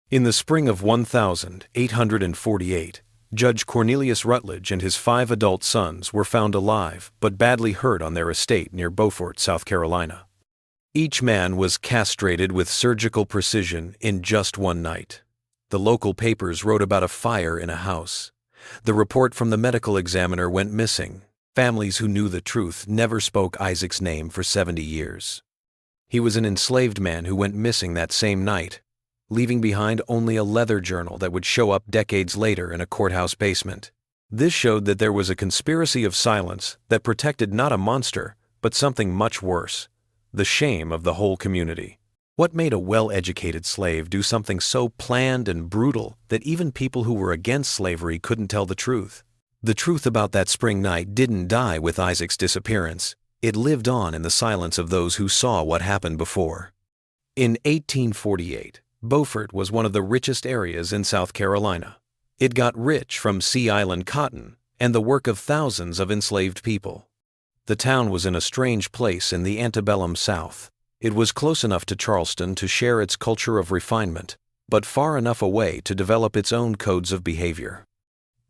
In the spring of 1848, Judge Cornelius Rutledge and his 5 adult sons were found alive but badly hurt on their estate near Beaufort, South Carolina. Each man was castrated with surgical precision in just one night. The local papers wrote about a fire in a house. The report from the medical examiner went missing. Families who knew the truth never spoke Isaac's name for 70 years. He was an enslaved man who went missing that same night, leaving behind only a leather journal that would show up decades later in a courthouse basement. This showed that there was a conspiracy of silence that protected not a monster, but something much worse, the shame of the whole community. What made a well-educated slave do something so planned and brutal that even people who were against slavery couldn't tell the truth? The truth about that spring night didn't die with Isaac's disappearance. It lived on in the silence of those who saw what happened before. In 1848, Beaufort was one of the richest areas in South Carolina. It got rich from Sea Island cotton and the work of thousands of enslaved people. The town was in a strange place in the Antebellum South. It was close enough to Charleston to share its culture of refinement, but far enough away to develop its own codes of behavior.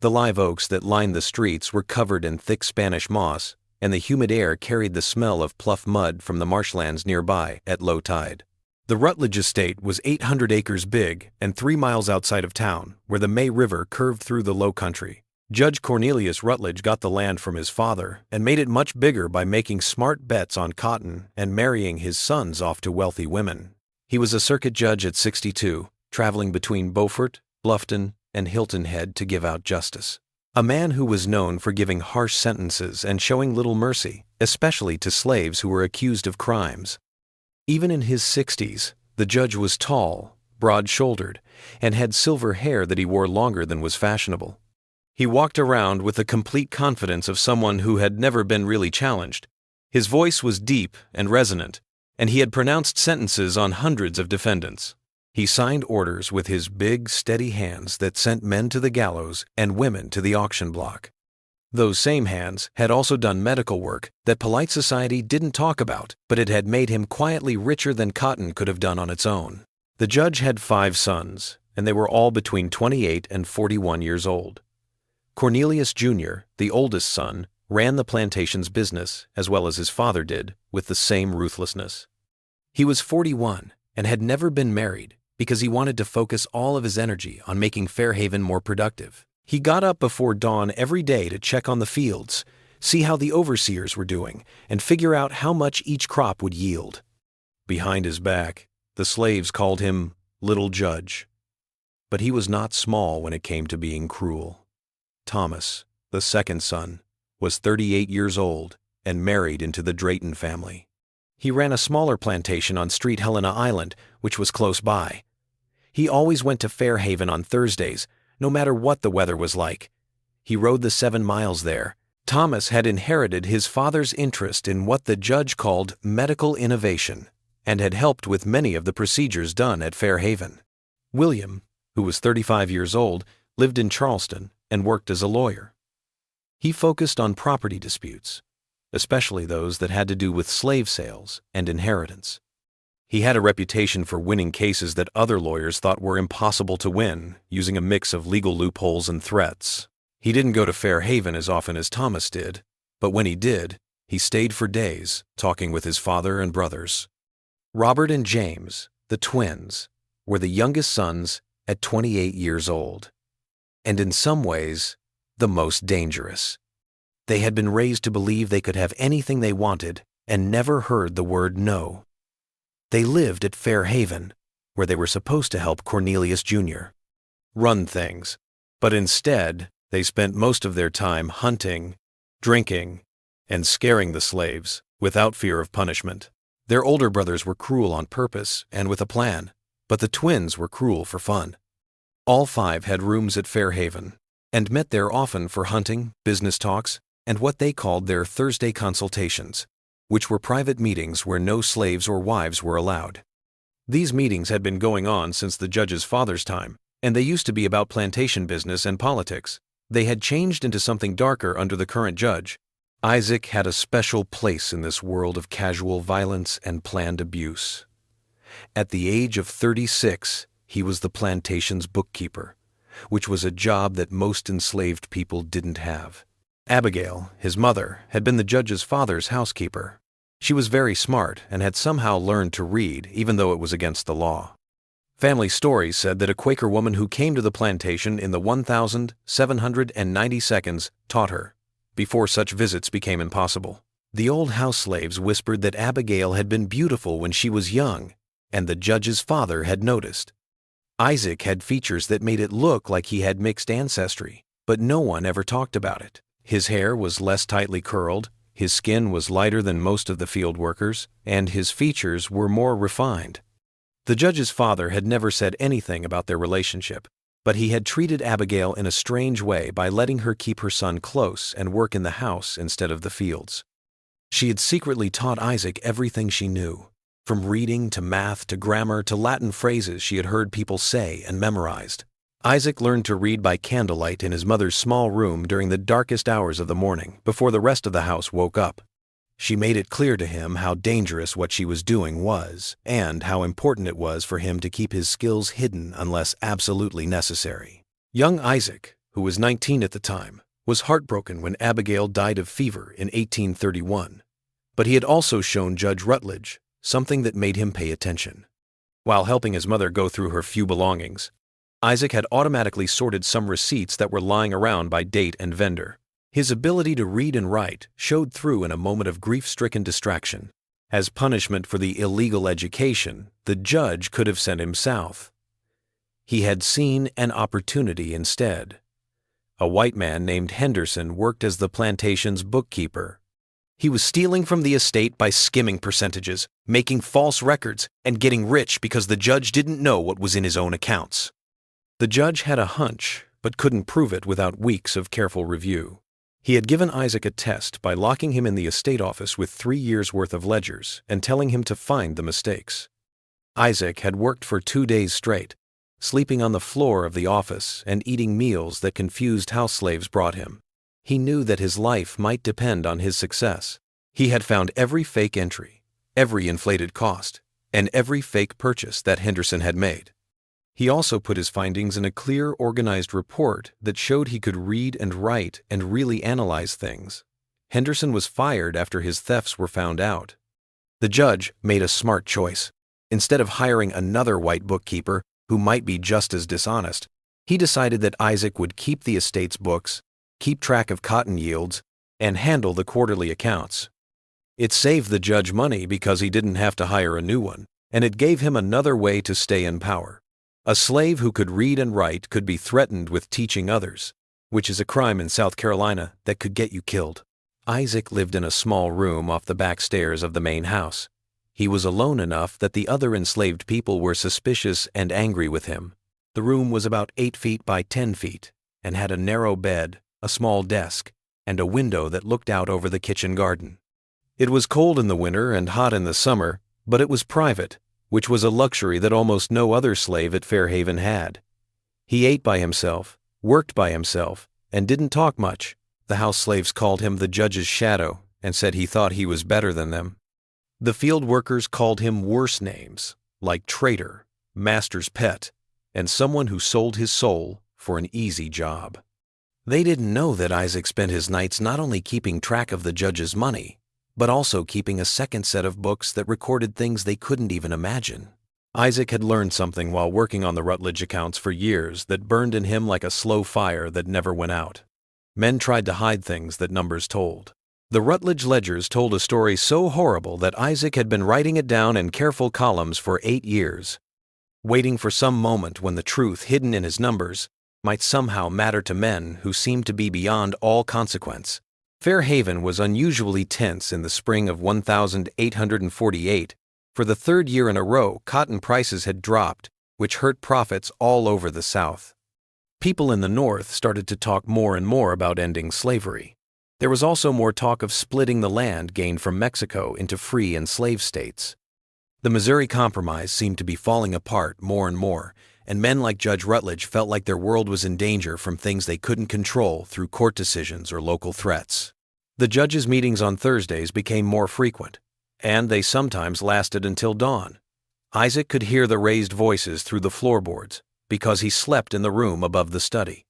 The live oaks that lined the streets were covered in thick Spanish moss, and the humid air carried the smell of pluff mud from the marshlands nearby at low tide. The Rutledge estate was 800 acres big and 3 miles outside of town, where the May River curved through the low country. Judge Cornelius Rutledge got the land from his father and made it much bigger by making smart bets on cotton and marrying his sons off to wealthy women. He was a circuit judge at 62, traveling between Beaufort, Bluffton, and Hilton Head to give out justice. A man who was known for giving harsh sentences and showing little mercy, especially to slaves who were accused of crimes. Even in his 60s, the judge was tall, broad-shouldered, and had silver hair that he wore longer than was fashionable. He walked around with the complete confidence of someone who had never been really challenged. His voice was deep and resonant, and he had pronounced sentences on hundreds of defendants. He signed orders with his big, steady hands that sent men to the gallows and women to the auction block. Those same hands had also done medical work that polite society didn't talk about, but it had made him quietly richer than cotton could have done on its own. The judge had 5 sons, and they were all between 28 and 41 years old. Cornelius Jr., the oldest son, ran the plantation's business, as well as his father did, with the same ruthlessness. He was 41 and had never been married because he wanted to focus all of his energy on making Fairhaven more productive. He got up before dawn every day to check on the fields, see how the overseers were doing, and figure out how much each crop would yield. Behind his back, the slaves called him Little Judge. But he was not small when it came to being cruel. Thomas, the second son, was 38 years old and married into the Drayton family. He ran a smaller plantation on Street Helena Island, which was close by. He always went to Fairhaven on Thursdays, no matter what the weather was like. He rode the 7 miles there. Thomas had inherited his father's interest in what the judge called medical innovation and had helped with many of the procedures done at Fairhaven. William, who was 35 years old, lived in Charleston and worked as a lawyer. He focused on property disputes, especially those that had to do with slave sales and inheritance. He had a reputation for winning cases that other lawyers thought were impossible to win, using a mix of legal loopholes and threats. He didn't go to Fairhaven as often as Thomas did, but when he did, he stayed for days, talking with his father and brothers. Robert and James, the twins, were the youngest sons at 28 years old, and in some ways, the most dangerous. They had been raised to believe they could have anything they wanted and never heard the word no. They lived at Fairhaven, where they were supposed to help Cornelius Jr. run things, but instead they spent most of their time hunting, drinking, and scaring the slaves without fear of punishment. Their older brothers were cruel on purpose and with a plan, but the twins were cruel for fun. All 5 had rooms at Fairhaven and met there often for hunting, business talks, and what they called their Thursday consultations, which were private meetings where no slaves or wives were allowed. These meetings had been going on since the judge's father's time, and they used to be about plantation business and politics. They had changed into something darker under the current judge. Isaac had a special place in this world of casual violence and planned abuse. At the age of 36, He was the plantation's bookkeeper, which was a job that most enslaved people didn't have. Abigail, his mother, had been the judge's father's housekeeper. She was very smart and had somehow learned to read, even though it was against the law. Family stories said that a Quaker woman who came to the plantation in the 1,790 taught her, before such visits became impossible. The old house slaves whispered that Abigail had been beautiful when she was young, and the judge's father had noticed. Isaac had features that made it look like he had mixed ancestry, but no one ever talked about it. His hair was less tightly curled, his skin was lighter than most of the field workers, and his features were more refined. The judge's father had never said anything about their relationship, but he had treated Abigail in a strange way by letting her keep her son close and work in the house instead of the fields. She had secretly taught Isaac everything she knew, from reading to math to grammar to Latin phrases she had heard people say and memorized. Isaac learned to read by candlelight in his mother's small room during the darkest hours of the morning before the rest of the house woke up. She made it clear to him how dangerous what she was doing was, and how important it was for him to keep his skills hidden unless absolutely necessary. Young Isaac, who was 19 at the time, was heartbroken when Abigail died of fever in 1831, but he had also shown Judge Rutledge something that made him pay attention. While helping his mother go through her few belongings, Isaac had automatically sorted some receipts that were lying around by date and vendor. His ability to read and write showed through in a moment of grief-stricken distraction. As punishment for the illegal education, the judge could have sent him south. He had seen an opportunity instead. A white man named Henderson worked as the plantation's bookkeeper. He was stealing from the estate by skimming percentages, making false records, and getting rich because the judge didn't know what was in his own accounts. The judge had a hunch, but couldn't prove it without weeks of careful review. He had given Isaac a test by locking him in the estate office with 3 years' worth of ledgers and telling him to find the mistakes. Isaac had worked for 2 days straight, sleeping on the floor of the office and eating meals that confused house slaves brought him. He knew that his life might depend on his success. He had found every fake entry, every inflated cost, and every fake purchase that Henderson had made. He also put his findings in a clear, organized report that showed he could read and write and really analyze things. Henderson was fired after his thefts were found out. The judge made a smart choice. Instead of hiring another white bookkeeper who might be just as dishonest, he decided that Isaac would keep the estate's books, keep track of cotton yields, and handle the quarterly accounts. It saved the judge money because he didn't have to hire a new one, and it gave him another way to stay in power. A slave who could read and write could be threatened with teaching others, which is a crime in South Carolina that could get you killed. Isaac lived in a small room off the back stairs of the main house. He was alone enough that the other enslaved people were suspicious and angry with him. The room was about 8 feet by 10 feet and had a narrow bed, a small desk, and a window that looked out over the kitchen garden. It was cold in the winter and hot in the summer, but it was private, which was a luxury that almost no other slave at Fairhaven had. He ate by himself, worked by himself, and didn't talk much. The house slaves called him the judge's shadow and said he thought he was better than them. The field workers called him worse names, like traitor, master's pet, and someone who sold his soul for an easy job. They didn't know that Isaac spent his nights not only keeping track of the judge's money, but also keeping a second set of books that recorded things they couldn't even imagine. Isaac had learned something while working on the Rutledge accounts for years that burned in him like a slow fire that never went out. Men tried to hide things that numbers told. The Rutledge ledgers told a story so horrible that Isaac had been writing it down in careful columns for 8 years, waiting for some moment when the truth hidden in his numbers might somehow matter to men who seemed to be beyond all consequence. Fairhaven was unusually tense in the spring of 1848. For the 3rd year in a row, cotton prices had dropped, which hurt profits all over the South. People in the North started to talk more and more about ending slavery. There was also more talk of splitting the land gained from Mexico into free and slave states. The Missouri Compromise seemed to be falling apart more and more, and men like Judge Rutledge felt like their world was in danger from things they couldn't control through court decisions or local threats. The judges' meetings on Thursdays became more frequent, and they sometimes lasted until dawn. Isaac could hear the raised voices through the floorboards because he slept in the room above the study.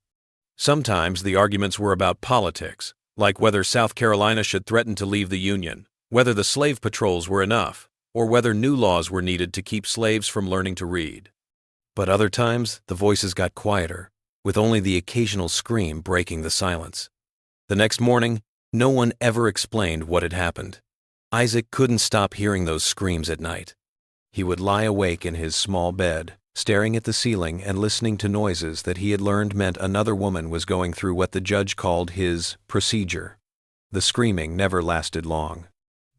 Sometimes the arguments were about politics, like whether South Carolina should threaten to leave the Union, whether the slave patrols were enough, or whether new laws were needed to keep slaves from learning to read. But other times, the voices got quieter, with only the occasional scream breaking the silence. The next morning, no one ever explained what had happened. Isaac couldn't stop hearing those screams at night. He would lie awake in his small bed, staring at the ceiling and listening to noises that he had learned meant another woman was going through what the judge called his procedure. The screaming never lasted long.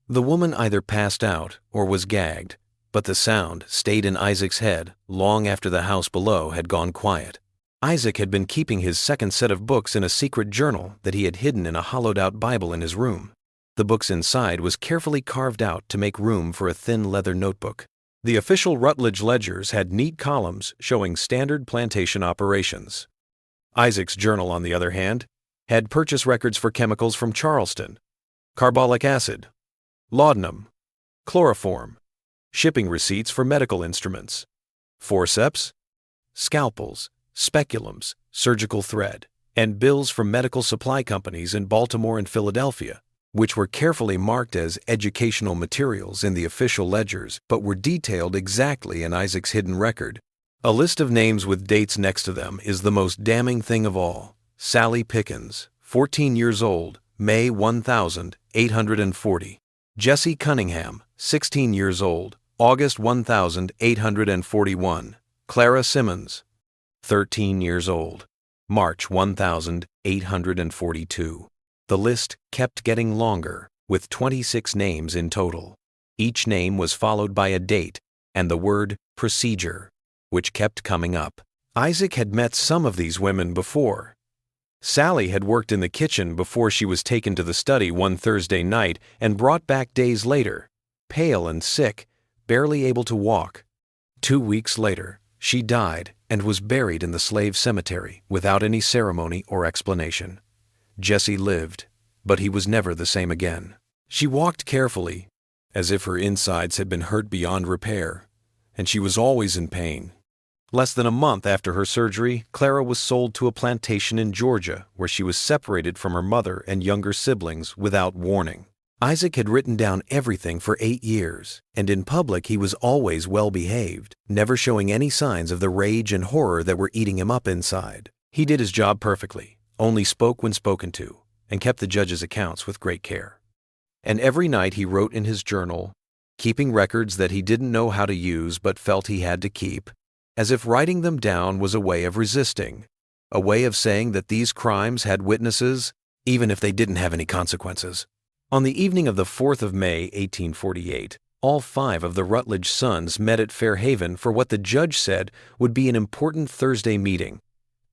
The woman either passed out or was gagged, but the sound stayed in Isaac's head long after the house below had gone quiet. Isaac had been keeping his second set of books in a secret journal that he had hidden in a hollowed-out Bible in his room. The book's inside was carefully carved out to make room for a thin leather notebook. The official Rutledge ledgers had neat columns showing standard plantation operations. Isaac's journal, on the other hand, had purchase records for chemicals from Charleston, carbolic acid, laudanum, chloroform, shipping receipts for medical instruments, forceps, scalpels, speculums, surgical thread, and bills from medical supply companies in Baltimore and Philadelphia, which were carefully marked as educational materials in the official ledgers but were detailed exactly in Isaac's hidden record. A list of names with dates next to them is the most damning thing of all. Sally Pickens, 14 years old, May 1840. Jesse Cunningham, 16 years old, August 1841. Clara Simmons, 13 years old, March 1842. The list kept getting longer, with 26 names in total. Each name was followed by a date and the word procedure, which kept coming up. Isaac had met some of these women before. Sally had worked in the kitchen before she was taken to the study one Thursday night and brought back days later, pale and sick, barely able to walk. 2 weeks later, she died and was buried in the slave cemetery without any ceremony or explanation. Jesse lived, but he was never the same again. She walked carefully, as if her insides had been hurt beyond repair, and she was always in pain. Less than a month after her surgery, Clara was sold to a plantation in Georgia where she was separated from her mother and younger siblings without warning. Isaac had written down everything for 8 years, and in public he was always well behaved, never showing any signs of the rage and horror that were eating him up inside. He did his job perfectly, only spoke when spoken to, and kept the judge's accounts with great care. And every night he wrote in his journal, keeping records that he didn't know how to use but felt he had to keep, as if writing them down was a way of resisting, a way of saying that these crimes had witnesses, even if they didn't have any consequences. On the evening of the 4th of May, 1848, all 5 of the Rutledge sons met at Fair Haven for what the judge said would be an important Thursday meeting.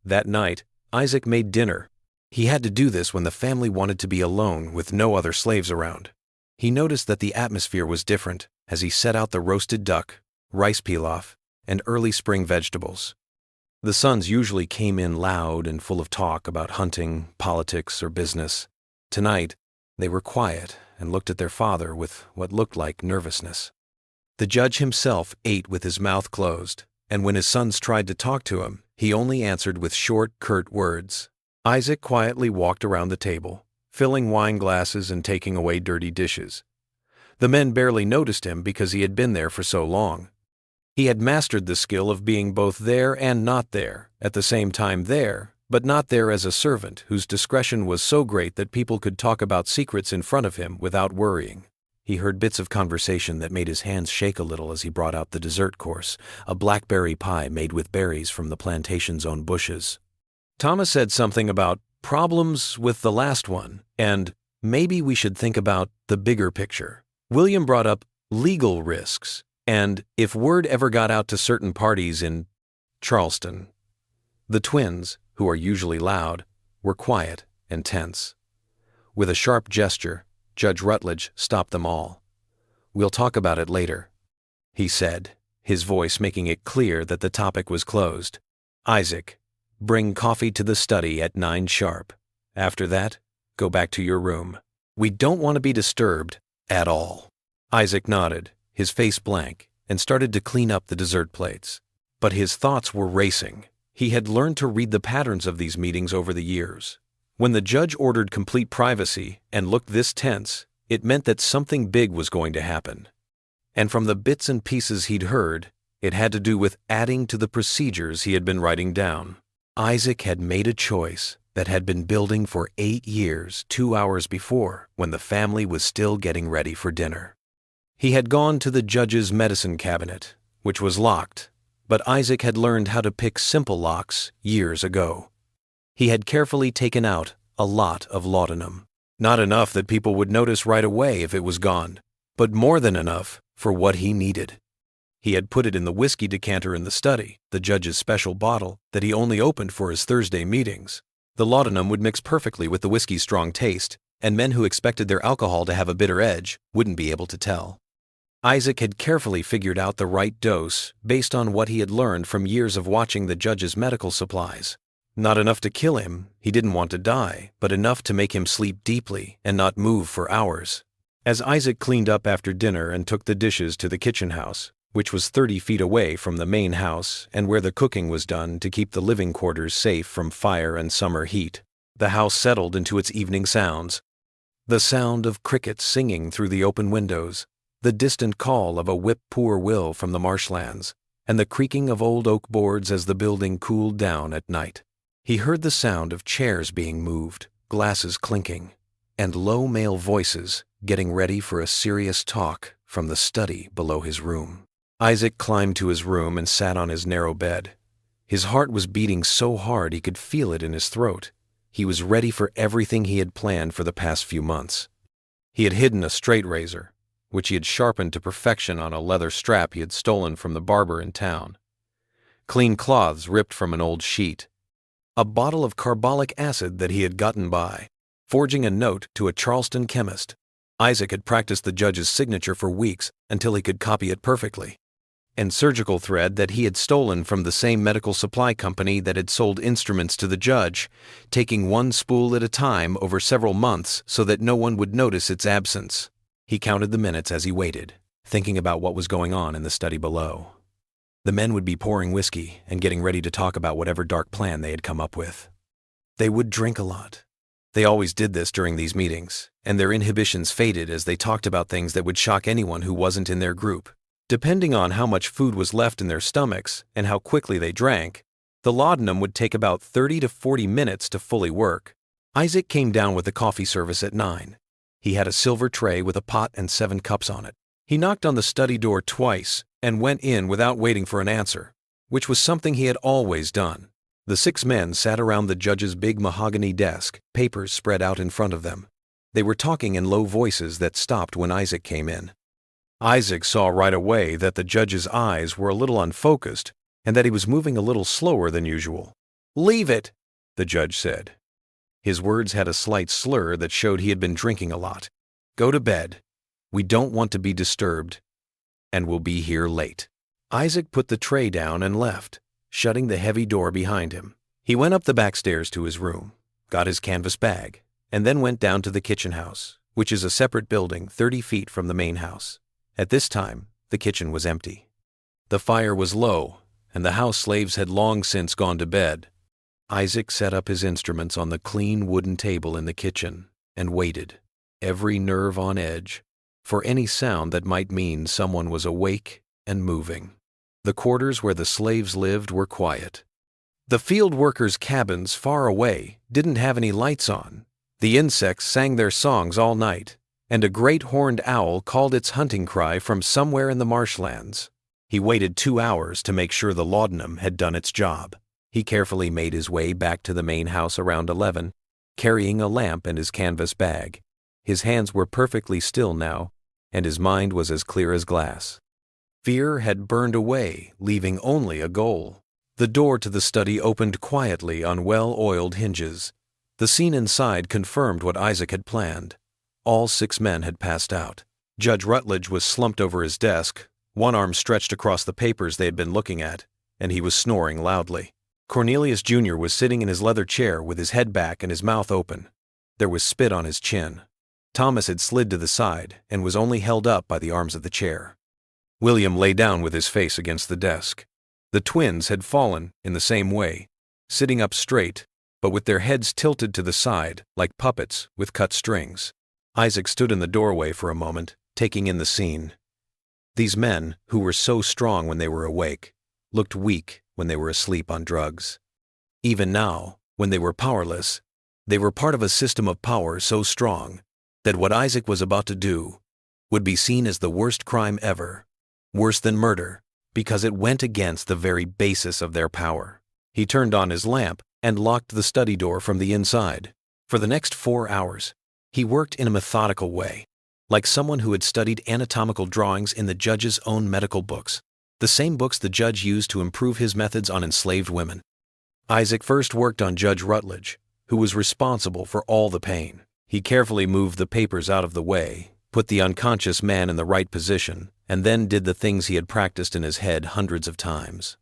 That night, Isaac made dinner. He had to do this when the family wanted to be alone with no other slaves around. He noticed that the atmosphere was different as he set out the roasted duck, rice pilaf, and early spring vegetables. The sons usually came in loud and full of talk about hunting, politics, or business. Tonight, they were quiet and looked at their father with what looked like nervousness. The judge himself ate with his mouth closed, and when his sons tried to talk to him, he only answered with short, curt words. Isaac quietly walked around the table, filling wine glasses and taking away dirty dishes. The men barely noticed him because he had been there for so long. He had mastered the skill of being both there and not there, at the same time there, but not there as a servant whose discretion was so great that people could talk about secrets in front of him without worrying. He heard bits of conversation that made his hands shake a little as he brought out the dessert course, a blackberry pie made with berries from the plantation's own bushes. Thomas said something about problems with the last one, and maybe we should think about the bigger picture. William brought up legal risks, and if word ever got out to certain parties in Charleston. The twins, who are usually loud, were quiet and tense. With a sharp gesture, Judge Rutledge stopped them all. "We'll talk about it later," he said, his voice making it clear that the topic was closed. "Isaac, bring coffee to the study at 9 sharp. After that, go back to your room. We don't want to be disturbed at all." Isaac nodded, his face blank, and started to clean up the dessert plates. But his thoughts were racing. He had learned to read the patterns of these meetings over the years. When the judge ordered complete privacy and looked this tense, it meant that something big was going to happen. And from the bits and pieces he'd heard, it had to do with adding to the procedures he had been writing down. Isaac had made a choice that had been building for 8 years, 2 hours before, when the family was still getting ready for dinner. He had gone to the judge's medicine cabinet, which was locked, but Isaac had learned how to pick simple locks years ago. He had carefully taken out a lot of laudanum. Not enough that people would notice right away if it was gone, but more than enough for what he needed. He had put it in the whiskey decanter in the study, the judge's special bottle that he only opened for his Thursday meetings. The laudanum would mix perfectly with the whiskey's strong taste, and men who expected their alcohol to have a bitter edge wouldn't be able to tell. Isaac had carefully figured out the right dose based on what he had learned from years of watching the judge's medical supplies. Not enough to kill him, he didn't want to die, but enough to make him sleep deeply and not move for hours. As Isaac cleaned up after dinner and took the dishes to the kitchen house, which was 30 feet away from the main house and where the cooking was done to keep the living quarters safe from fire and summer heat, the house settled into its evening sounds. The sound of crickets singing through the open windows, the distant call of a whip-poor-will from the marshlands, and the creaking of old oak boards as the building cooled down at night. He heard the sound of chairs being moved, glasses clinking, and low male voices getting ready for a serious talk from the study below his room. Isaac climbed to his room and sat on his narrow bed. His heart was beating so hard he could feel it in his throat. He was ready for everything he had planned for the past few months. He had hidden a straight razor, which he had sharpened to perfection on a leather strap he had stolen from the barber in town. Clean cloths ripped from an old sheet. A bottle of carbolic acid that he had gotten by forging a note to a Charleston chemist. Isaac had practiced the judge's signature for weeks until he could copy it perfectly. And surgical thread that he had stolen from the same medical supply company that had sold instruments to the judge, taking one spool at a time over several months so that no one would notice its absence. He counted the minutes as he waited, thinking about what was going on in the study below. The men would be pouring whiskey and getting ready to talk about whatever dark plan they had come up with. They would drink a lot. They always did this during these meetings, and their inhibitions faded as they talked about things that would shock anyone who wasn't in their group. Depending on how much food was left in their stomachs and how quickly they drank, the laudanum would take about 30 to 40 minutes to fully work. Isaac came down with the coffee service at 9. He had a silver tray with a pot and 7 cups on it. He knocked on the study door twice and went in without waiting for an answer, which was something he had always done. The 6 men sat around the judge's big mahogany desk, papers spread out in front of them. They were talking in low voices that stopped when Isaac came in. Isaac saw right away that the judge's eyes were a little unfocused and that he was moving a little slower than usual. "Leave it," the judge said. His words had a slight slur that showed he had been drinking a lot. "Go to bed. We don't want to be disturbed, and we'll be here late." Isaac put the tray down and left, shutting the heavy door behind him. He went up the back stairs to his room, got his canvas bag, and then went down to the kitchen house, which is a separate building 30 feet from the main house. At this time, the kitchen was empty. The fire was low, and the house slaves had long since gone to bed. Isaac set up his instruments on the clean wooden table in the kitchen and waited, every nerve on edge, for any sound that might mean someone was awake and moving. The quarters where the slaves lived were quiet. The field workers' cabins far away didn't have any lights on. The insects sang their songs all night, and a great horned owl called its hunting cry from somewhere in the marshlands. He waited 2 hours to make sure the laudanum had done its job. He carefully made his way back to the main house around 11, carrying a lamp and his canvas bag. His hands were perfectly still now, and his mind was as clear as glass. Fear had burned away, leaving only a goal. The door to the study opened quietly on well-oiled hinges. The scene inside confirmed what Isaac had planned. All 6 men had passed out. Judge Rutledge was slumped over his desk, one arm stretched across the papers they had been looking at, and he was snoring loudly. Cornelius Jr. was sitting in his leather chair with his head back and his mouth open. There was spit on his chin. Thomas had slid to the side and was only held up by the arms of the chair. William lay down with his face against the desk. The twins had fallen in the same way, sitting up straight, but with their heads tilted to the side like puppets with cut strings. Isaac stood in the doorway for a moment, taking in the scene. These men, who were so strong when they were awake, looked weak when they were asleep on drugs. Even now, when they were powerless, they were part of a system of power so strong that what Isaac was about to do would be seen as the worst crime ever, worse than murder, because it went against the very basis of their power. He turned on his lamp and locked the study door from the inside. For the next 4 hours, he worked in a methodical way, like someone who had studied anatomical drawings in the judge's own medical books, the same books the judge used to improve his methods on enslaved women. Isaac first worked on Judge Rutledge, who was responsible for all the pain. He carefully moved the papers out of the way, put the unconscious man in the right position, and then did the things he had practiced in his head hundreds of times.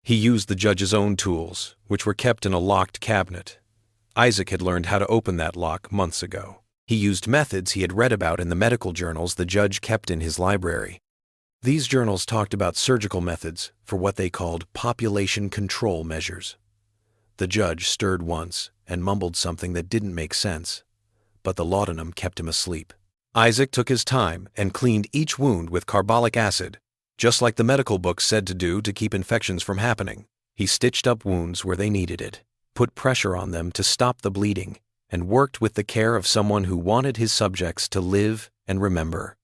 He used the judge's own tools, which were kept in a locked cabinet. Isaac had learned how to open that lock months ago. He used methods he had read about in the medical journals the judge kept in his library. These journals talked about surgical methods for what they called population control measures. The judge stirred once and mumbled something that didn't make sense, but the laudanum kept him asleep. Isaac took his time and cleaned each wound with carbolic acid, just like the medical books said to do to keep infections from happening. He stitched up wounds where they needed it, put pressure on them to stop the bleeding, and worked with the care of someone who wanted his subjects to live and remember.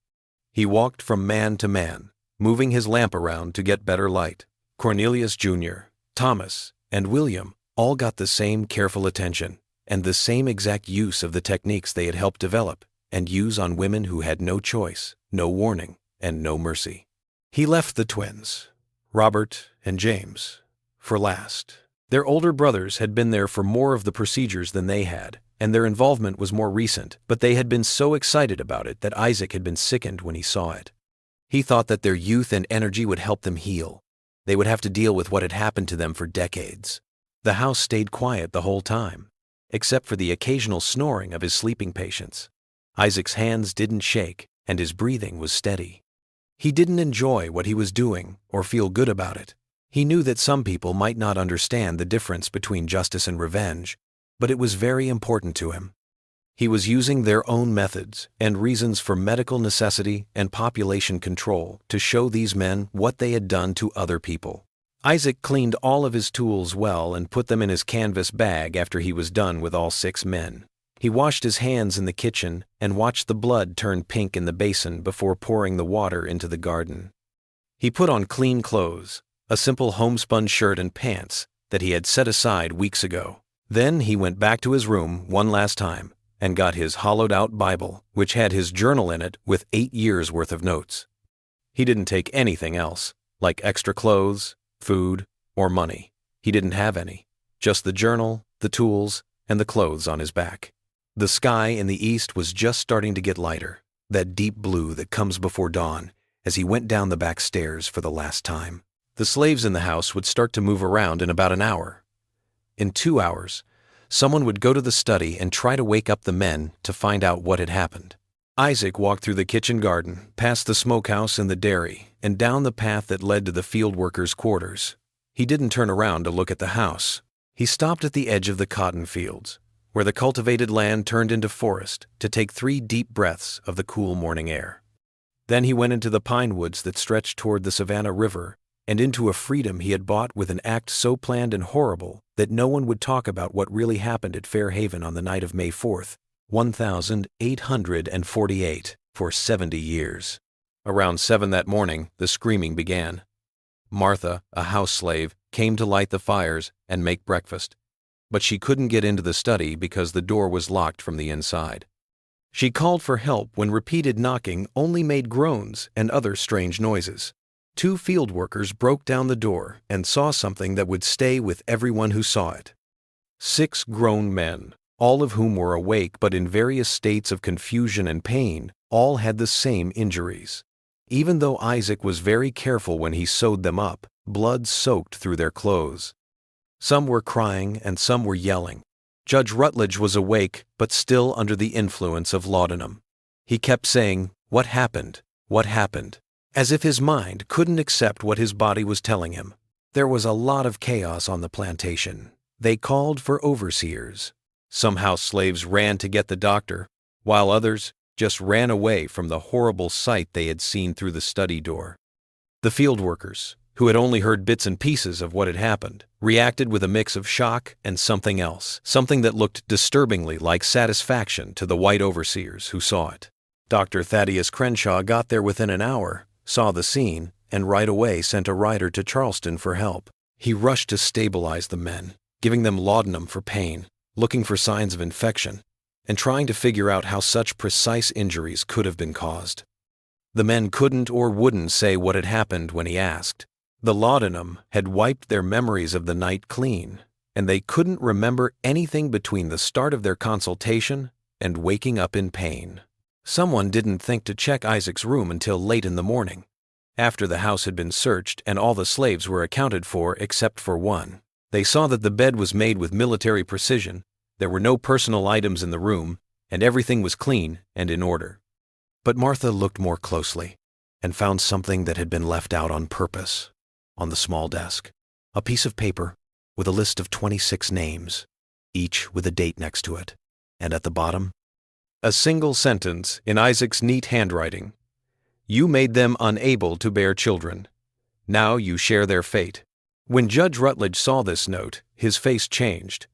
He walked from man to man, moving his lamp around to get better light. Cornelius Jr., Thomas, and William all got the same careful attention and the same exact use of the techniques they had helped develop and use on women who had no choice, no warning, and no mercy. He left the twins, Robert and James, for last. Their older brothers had been there for more of the procedures than they had, and their involvement was more recent, but they had been so excited about it that Isaac had been sickened when he saw it. He thought that their youth and energy would help them heal. They would have to deal with what had happened to them for decades. The house stayed quiet the whole time, except for the occasional snoring of his sleeping patients. Isaac's hands didn't shake, and his breathing was steady. He didn't enjoy what he was doing or feel good about it. He knew that some people might not understand the difference between justice and revenge, but it was very important to him. He was using their own methods and reasons for medical necessity and population control to show these men what they had done to other people. Isaac cleaned all of his tools well and put them in his canvas bag after he was done with all 6 men. He washed his hands in the kitchen and watched the blood turn pink in the basin before pouring the water into the garden. He put on clean clothes, a simple homespun shirt and pants that he had set aside weeks ago. Then he went back to his room one last time and got his hollowed-out Bible, which had his journal in it with 8 years' worth of notes. He didn't take anything else, like extra clothes, food, or money. He didn't have any, just the journal, the tools, and the clothes on his back. The sky in the east was just starting to get lighter, that deep blue that comes before dawn, as he went down the back stairs for the last time. The slaves in the house would start to move around in about an hour. In 2 hours, someone would go to the study and try to wake up the men to find out what had happened. Isaac walked through the kitchen garden, past the smokehouse and the dairy, and down the path that led to the field workers' quarters. He didn't turn around to look at the house. He stopped at the edge of the cotton fields, where the cultivated land turned into forest, to take 3 deep breaths of the cool morning air. Then he went into the pine woods that stretched toward the Savannah River and into a freedom he had bought with an act so planned and horrible that no one would talk about what really happened at Fair Haven on the night of May 4th, 1848, for 70 years. Around 7 that morning, the screaming began. Martha, a house slave, came to light the fires and make breakfast, but she couldn't get into the study because the door was locked from the inside. She called for help when repeated knocking only made groans and other strange noises. 2 field workers broke down the door and saw something that would stay with everyone who saw it. 6 grown men, all of whom were awake but in various states of confusion and pain, all had the same injuries. Even though Isaac was very careful when he sewed them up, blood soaked through their clothes. Some were crying and some were yelling. Judge Rutledge was awake but still under the influence of laudanum. He kept saying, "What happened? What happened?" as if his mind couldn't accept what his body was telling him. There was a lot of chaos on the plantation. They called for overseers. Some house slaves ran to get the doctor, while others just ran away from the horrible sight they had seen through the study door. The field workers, who had only heard bits and pieces of what had happened, reacted with a mix of shock and something else, something that looked disturbingly like satisfaction to the white overseers who saw it. Dr. Thaddeus Crenshaw got there within an hour, saw the scene, and right away sent a rider to Charleston for help. He rushed to stabilize the men, giving them laudanum for pain, looking for signs of infection, and trying to figure out how such precise injuries could have been caused. The men couldn't or wouldn't say what had happened when he asked. The laudanum had wiped their memories of the night clean, and they couldn't remember anything between the start of their consultation and waking up in pain. Someone didn't think to check Isaac's room until late in the morning, after the house had been searched and all the slaves were accounted for except for one. They saw that the bed was made with military precision, there were no personal items in the room, and everything was clean and in order. But Martha looked more closely and found something that had been left out on purpose. On the small desk, a piece of paper with a list of 26 names, each with a date next to it, and at the bottom, a single sentence in Isaac's neat handwriting. You made them unable to bear children. Now you share their fate. When Judge Rutledge saw this note, his face changed.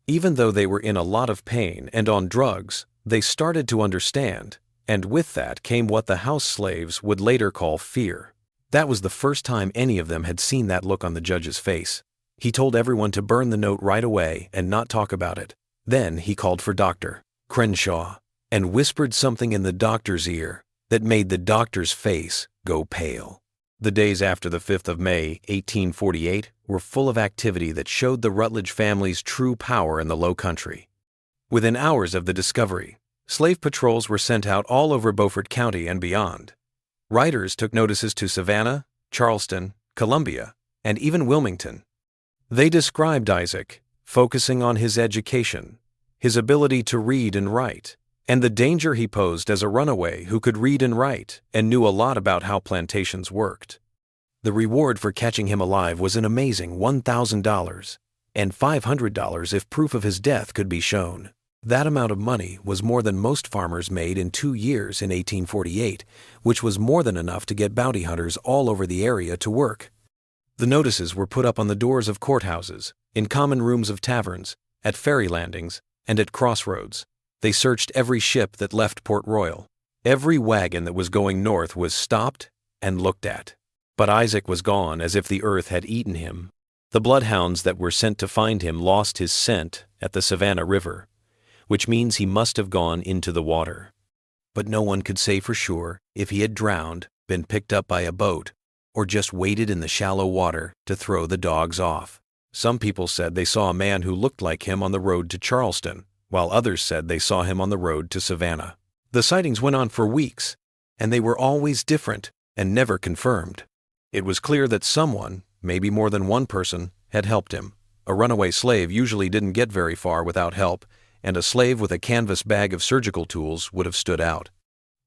Even though they were in a lot of pain and on drugs, they started to understand, and with that came what the house slaves would later call fear. That was the first time any of them had seen that look on the judge's face. He told everyone to burn the note right away and not talk about it. Then he called for Dr. Crenshaw and whispered something in the doctor's ear that made the doctor's face go pale. The days after the 5th of May, 1848, were full of activity that showed the Rutledge family's true power in the Low Country. Within hours of the discovery, slave patrols were sent out all over Beaufort County and beyond. Riders took notices to Savannah, Charleston, Columbia, and even Wilmington. They described Isaac, focusing on his education, his ability to read and write, and the danger he posed as a runaway who could read and write and knew a lot about how plantations worked. The reward for catching him alive was an amazing $1,000 and $500 if proof of his death could be shown. That amount of money was more than most farmers made in 2 years in 1848, which was more than enough to get bounty hunters all over the area to work. The notices were put up on the doors of courthouses, in common rooms of taverns, at ferry landings, and at crossroads. They searched every ship that left Port Royal. Every wagon that was going north was stopped and looked at. But Isaac was gone as if the earth had eaten him. The bloodhounds that were sent to find him lost his scent at the Savannah River, which means he must have gone into the water. But no one could say for sure if he had drowned, been picked up by a boat, or just waded in the shallow water to throw the dogs off. Some people said they saw a man who looked like him on the road to Charleston, while others said they saw him on the road to Savannah. The sightings went on for weeks, and they were always different and never confirmed. It was clear that someone, maybe more than one person, had helped him. A runaway slave usually didn't get very far without help, and a slave with a canvas bag of surgical tools would have stood out.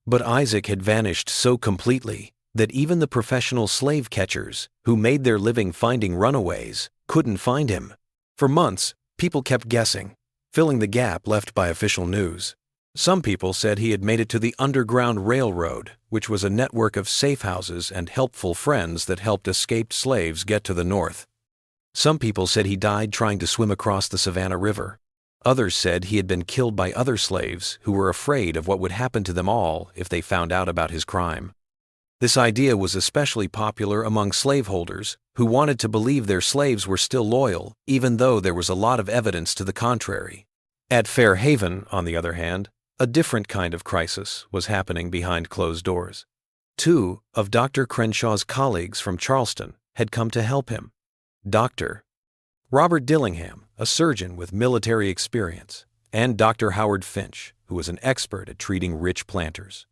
But Isaac had vanished so completely that even the professional slave catchers, who made their living finding runaways, couldn't find him. For months, people kept guessing, filling the gap left by official news. Some people said he had made it to the Underground Railroad, which was a network of safe houses and helpful friends that helped escaped slaves get to the north. Some people said he died trying to swim across the Savannah River. Others said he had been killed by other slaves who were afraid of what would happen to them all if they found out about his crime. This idea was especially popular among slaveholders who wanted to believe their slaves were still loyal, even though there was a lot of evidence to the contrary. At Fair Haven, on the other hand, a different kind of crisis was happening behind closed doors. 2 of Dr. Crenshaw's colleagues from Charleston had come to help him. Dr. Robert Dillingham, a surgeon with military experience, and Dr. Howard Finch, who was an expert at treating rich planters.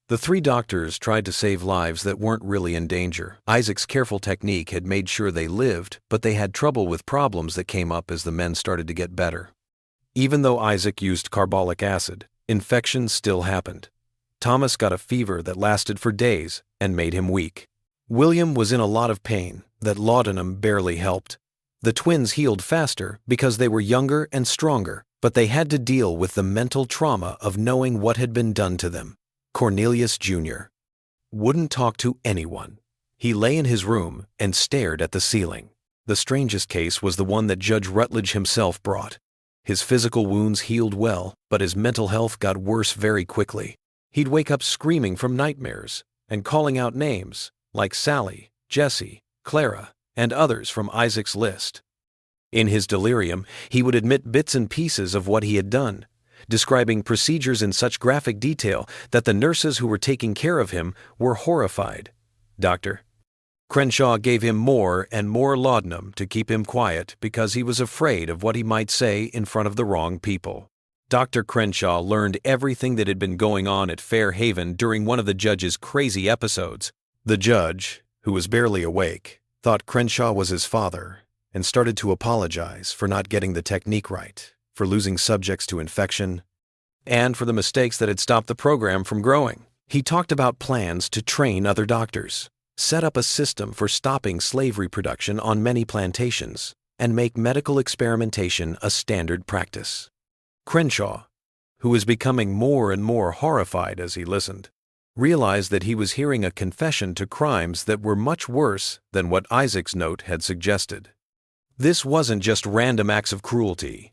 The 3 doctors tried to save lives that weren't really in danger. Isaac's careful technique had made sure they lived, but they had trouble with problems that came up as the men started to get better. Even though Isaac used carbolic acid, infections still happened. Thomas got a fever that lasted for days, and made him weak. William was in a lot of pain that laudanum barely helped. The twins healed faster because they were younger and stronger, but they had to deal with the mental trauma of knowing what had been done to them. Cornelius Jr. wouldn't talk to anyone. He lay in his room and stared at the ceiling. The strangest case was the one that Judge Rutledge himself brought. His physical wounds healed well, but his mental health got worse very quickly. He'd wake up screaming from nightmares and calling out names like Sally, Jessie, Clara, and others from Isaac's list. In his delirium, he would admit bits and pieces of what he had done, describing procedures in such graphic detail that the nurses who were taking care of him were horrified. Dr. Crenshaw gave him more and more laudanum to keep him quiet because he was afraid of what he might say in front of the wrong people. Dr. Crenshaw learned everything that had been going on at Fair Haven during one of the judge's crazy episodes. The judge, who was barely awake, thought Crenshaw was his father and started to apologize for not getting the technique right, for losing subjects to infection, and for the mistakes that had stopped the program from growing. He talked about plans to train other doctors, set up a system for stopping slave reproduction on many plantations, and make medical experimentation a standard practice. Crenshaw, who was becoming more and more horrified as he listened, realized that he was hearing a confession to crimes that were much worse than what Isaac's note had suggested. This wasn't just random acts of cruelty.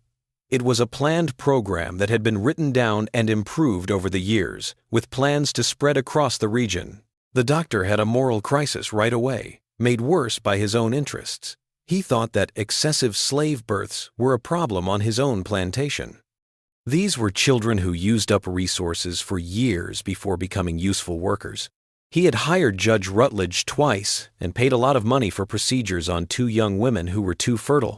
It was a planned program that had been written down and improved over the years, with plans to spread across the region. The doctor had a moral crisis right away, made worse by his own interests. He thought that excessive slave births were a problem on his own plantation. These were children who used up resources for years before becoming useful workers. He had hired Judge Rutledge twice and paid a lot of money for procedures on 2 young women who were too fertile.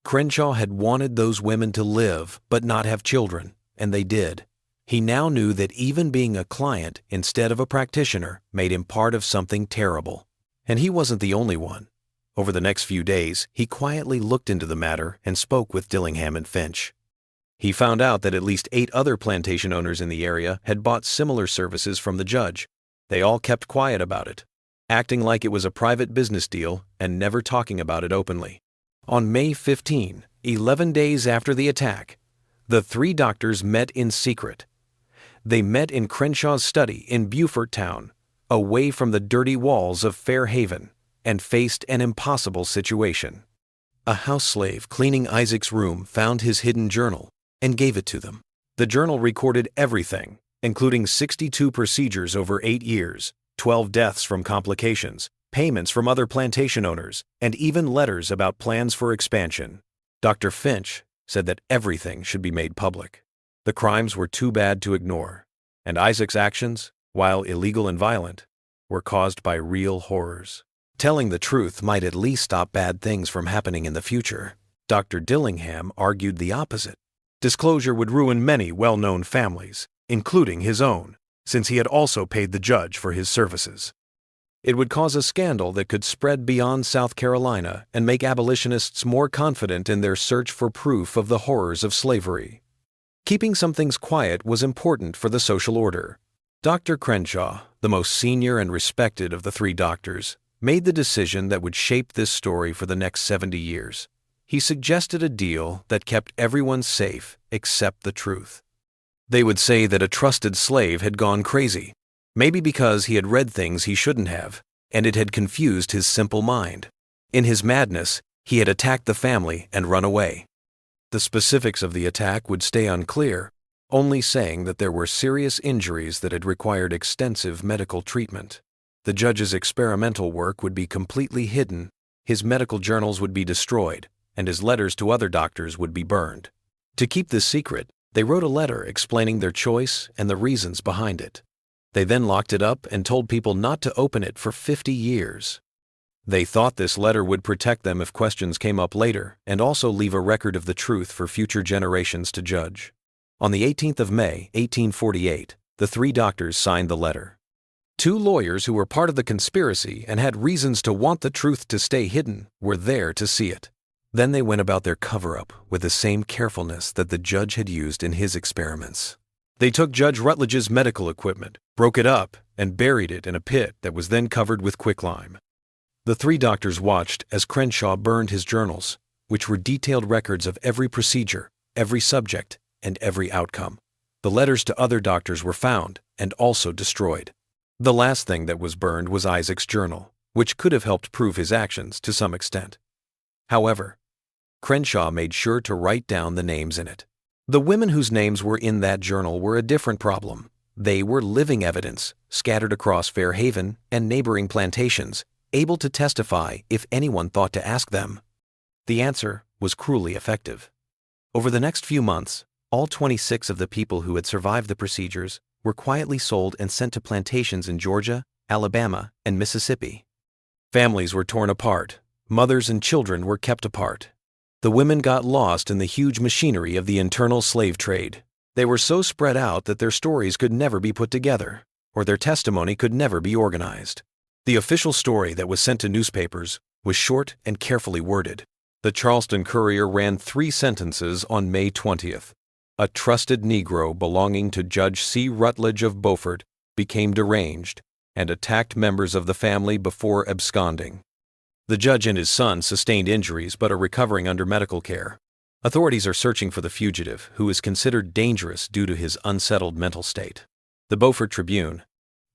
Crenshaw had wanted those women to live but not have children, and they did. He now knew that even being a client instead of a practitioner made him part of something terrible. And he wasn't the only one. Over the next few days, he quietly looked into the matter and spoke with Dillingham and Finch. He found out that at least 8 other plantation owners in the area had bought similar services from the judge. They all kept quiet about it, acting like it was a private business deal and never talking about it openly. On May 15, 11 days after the attack, the 3 doctors met in secret. They met in Crenshaw's study in Beaufort town, away from the dirty walls of Fair Haven, and faced an impossible situation. A house slave cleaning Isaac's room found his hidden journal and gave it to them. The journal recorded everything, including 62 procedures over 8 years, 12 deaths from complications, payments from other plantation owners, and even letters about plans for expansion. Dr. Finch said that everything should be made public. The crimes were too bad to ignore, and Isaac's actions, while illegal and violent, were caused by real horrors. Telling the truth might at least stop bad things from happening in the future. Dr. Dillingham argued the opposite. Disclosure would ruin many well-known families, including his own, since he had also paid the judge for his services. It would cause a scandal that could spread beyond South Carolina and make abolitionists more confident in their search for proof of the horrors of slavery. Keeping some things quiet was important for the social order. Dr. Crenshaw, the most senior and respected of the 3 doctors, made the decision that would shape this story for the next 70 years. He suggested a deal that kept everyone safe except the truth. They would say that a trusted slave had gone crazy, maybe because he had read things he shouldn't have, and it had confused his simple mind. In his madness, he had attacked the family and run away. The specifics of the attack would stay unclear, only saying that there were serious injuries that had required extensive medical treatment. The judge's experimental work would be completely hidden, his medical journals would be destroyed, and his letters to other doctors would be burned. To keep this secret, they wrote a letter explaining their choice and the reasons behind it. They then locked it up and told people not to open it for 50 years. They thought this letter would protect them if questions came up later and also leave a record of the truth for future generations to judge. On the 18th of May, 1848, the 3 doctors signed the letter. 2 lawyers who were part of the conspiracy and had reasons to want the truth to stay hidden were there to see it. Then they went about their cover-up with the same carefulness that the judge had used in his experiments. They took Judge Rutledge's medical equipment, broke it up, and buried it in a pit that was then covered with quicklime. The three doctors watched as Crenshaw burned his journals, which were detailed records of every procedure, every subject, and every outcome. The letters to other doctors were found and also destroyed. The last thing that was burned was Isaac's journal, which could have helped prove his actions to some extent. However, Crenshaw made sure to write down the names in it. The women whose names were in that journal were a different problem. They were living evidence, scattered across Fairhaven and neighboring plantations, able to testify if anyone thought to ask them. The answer was cruelly effective. Over the next few months, all 26 of the people who had survived the procedures were quietly sold and sent to plantations in Georgia, Alabama, and Mississippi. Families were torn apart. Mothers and children were kept apart. The women got lost in the huge machinery of the internal slave trade. They were so spread out that their stories could never be put together, or their testimony could never be organized. The official story that was sent to newspapers was short and carefully worded. The Charleston Courier ran 3 sentences on May 20th. A trusted Negro belonging to Judge C. Rutledge of Beaufort became deranged and attacked members of the family before absconding. The judge and his son sustained injuries but are recovering under medical care. Authorities are searching for the fugitive, who is considered dangerous due to his unsettled mental state. The Beaufort Tribune,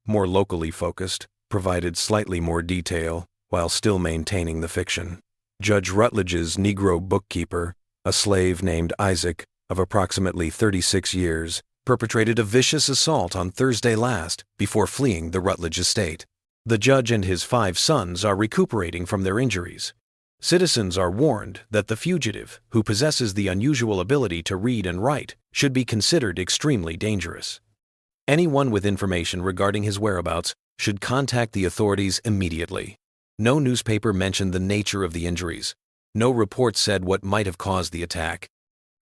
more locally focused, provided slightly more detail while still maintaining the fiction. Judge Rutledge's Negro bookkeeper, a slave named Isaac of approximately 36 years, perpetrated a vicious assault on Thursday last before fleeing the Rutledge estate. The judge and his 5 sons are recuperating from their injuries. Citizens are warned that the fugitive, who possesses the unusual ability to read and write, should be considered extremely dangerous. Anyone with information regarding his whereabouts should contact the authorities immediately. No newspaper mentioned the nature of the injuries. No report said what might have caused the attack.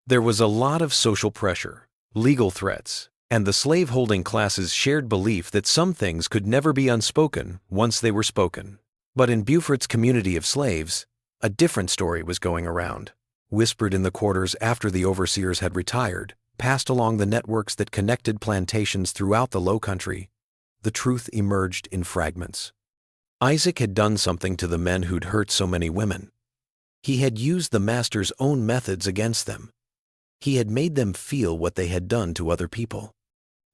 There was a lot of social pressure, legal threats, and the slave-holding class's shared belief that some things could never be unspoken once they were spoken. But in Beaufort's community of slaves, a different story was going around, whispered in the quarters after the overseers had retired, passed along the networks that connected plantations throughout the Low Country. The truth emerged in fragments. Isaac had done something to the men who'd hurt so many women. He had used the master's own methods against them. He had made them feel what they had done to other people.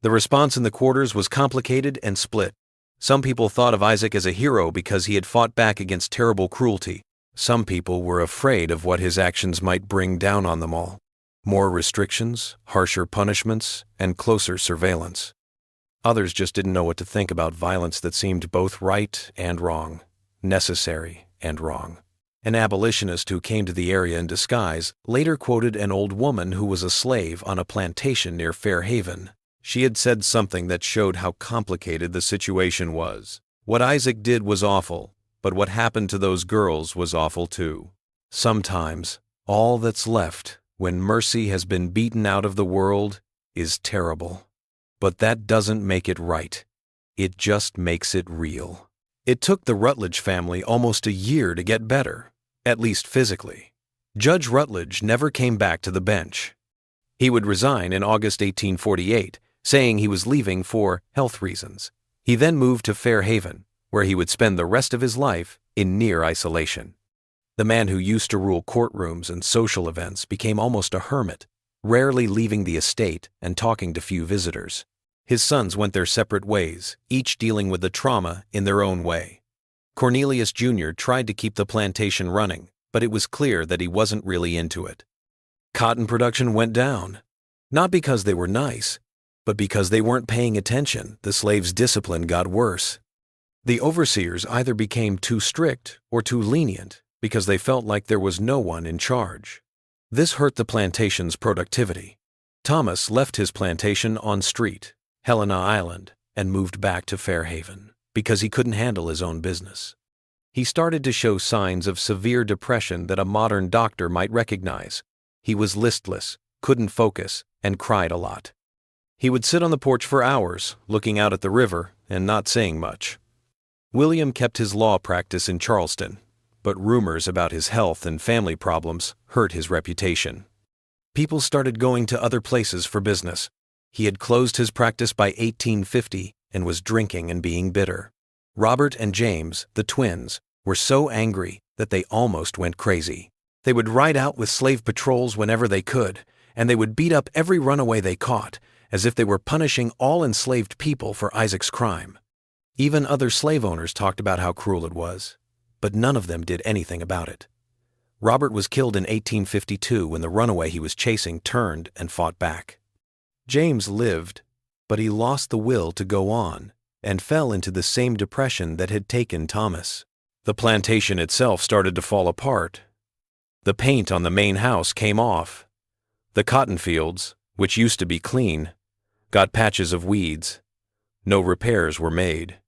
The response in the quarters was complicated and split. Some people thought of Isaac as a hero because he had fought back against terrible cruelty. Some people were afraid of what his actions might bring down on them all. More restrictions, harsher punishments, and closer surveillance. Others just didn't know what to think about violence that seemed both right and wrong, necessary and wrong. An abolitionist who came to the area in disguise later quoted an old woman who was a slave on a plantation near Fairhaven. She had said something that showed how complicated the situation was. What Isaac did was awful, but what happened to those girls was awful too. Sometimes, all that's left when mercy has been beaten out of the world is terrible. But that doesn't make it right. It just makes it real. It took the Rutledge family almost a year to get better, at least physically. Judge Rutledge never came back to the bench. He would resign in August 1848, saying he was leaving for health reasons. He then moved to Fairhaven, where he would spend the rest of his life in near isolation. The man who used to rule courtrooms and social events became almost a hermit, rarely leaving the estate and talking to few visitors. His sons went their separate ways, each dealing with the trauma in their own way. Cornelius Jr. tried to keep the plantation running, but it was clear that he wasn't really into it. Cotton production went down, not because they were nice, but because they weren't paying attention. The slaves' discipline got worse. The overseers either became too strict or too lenient because they felt like there was no one in charge. This hurt the plantation's productivity. Thomas left his plantation on Street, Helena Island, and moved back to Fairhaven because he couldn't handle his own business. He started to show signs of severe depression that a modern doctor might recognize. He was listless, couldn't focus, and cried a lot. He would sit on the porch for hours, looking out at the river and not saying much. William kept his law practice in Charleston, but rumors about his health and family problems hurt his reputation. People started going to other places for business. He had closed his practice by 1850 and was drinking and being bitter. Robert and James, the twins, were so angry that they almost went crazy. They would ride out with slave patrols whenever they could, and they would beat up every runaway they caught, as if they were punishing all enslaved people for Isaac's crime. Even other slave owners talked about how cruel it was, but none of them did anything about it. Robert was killed in 1852 when the runaway he was chasing turned and fought back. James lived, but he lost the will to go on and fell into the same depression that had taken Thomas. The plantation itself started to fall apart. The paint on the main house came off. The cotton fields, which used to be clean, got patches of weeds. No repairs were made.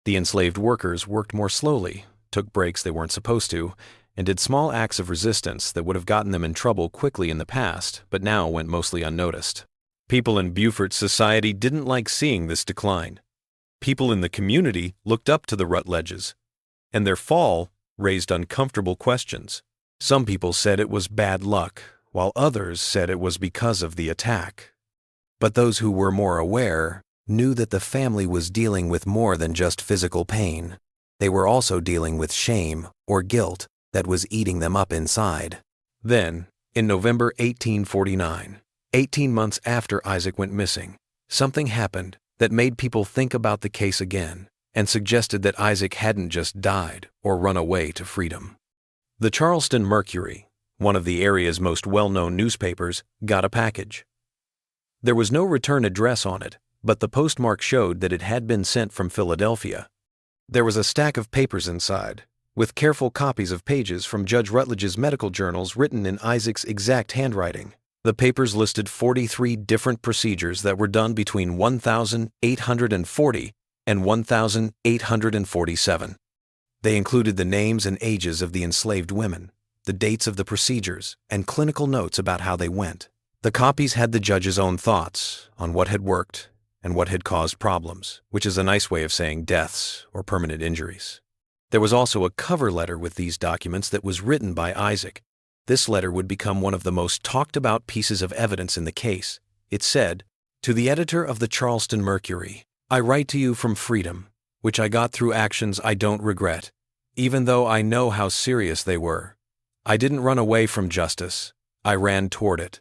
The enslaved workers worked more slowly, took breaks they weren't supposed to, and did small acts of resistance that would have gotten them in trouble quickly in the past, but now went mostly unnoticed. People in Beaufort society didn't like seeing this decline. People in the community looked up to the Rutledges, and their fall raised uncomfortable questions. Some people said it was bad luck, while others said it was because of the attack. But those who were more aware knew that the family was dealing with more than just physical pain. They were also dealing with shame or guilt that was eating them up inside. Then, in November 1849, 18 months after Isaac went missing, something happened that made people think about the case again and suggested that Isaac hadn't just died or run away to freedom. The Charleston Mercury, one of the area's most well-known newspapers, got a package. There was no return address on it, but the postmark showed that it had been sent from Philadelphia. There was a stack of papers inside, with careful copies of pages from Judge Rutledge's medical journals written in Isaac's exact handwriting. The papers listed 43 different procedures that were done between 1840 and 1847. They included the names and ages of the enslaved women, the dates of the procedures, and clinical notes about how they went. The copies had the judge's own thoughts on what had worked and what had caused problems, which is a nice way of saying deaths or permanent injuries. There was also a cover letter with these documents that was written by Isaac. This letter would become one of the most talked about pieces of evidence in the case. It said, "To the editor of the Charleston Mercury, I write to you from freedom, which I got through actions I don't regret, even though I know how serious they were. I didn't run away from justice. I ran toward it.